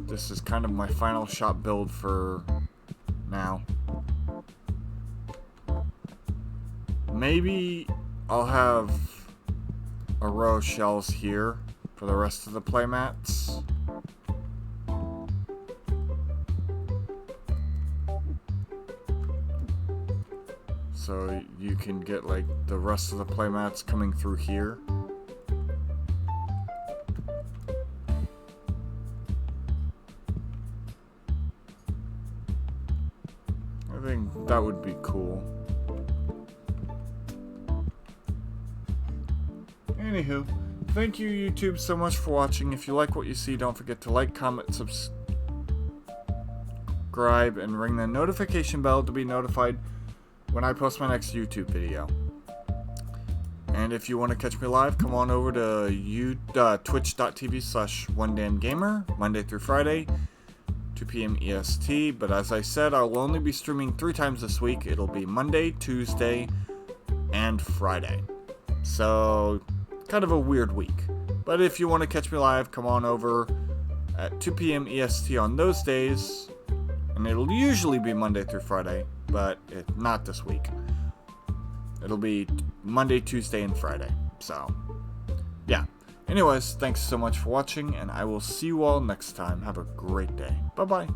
This is kind of my final shot build for now. Maybe I'll have a row of shells here for the rest of the playmats. So you can get like the rest of the playmats coming through here. I think that would be cool. Anywho, thank you YouTube so much for watching. If you like what you see, don't forget to like, comment, subscribe, and ring the notification bell to be notified when I post my next YouTube video. And if you want to catch me live, come on over to twitch.tv/OneDamnGamer, Monday through Friday, 2 p.m. EST. But as I said, I'll only be streaming 3 times this week. It'll be Monday, Tuesday, and Friday. So, kind of a weird week. But if you want to catch me live, come on over at 2 p.m. EST on those days. And it'll usually be Monday through Friday, but not this week. It'll be Monday, Tuesday, and Friday. So, yeah. Anyways, thanks so much for watching, and I will see you all next time. Have a great day. Bye-bye.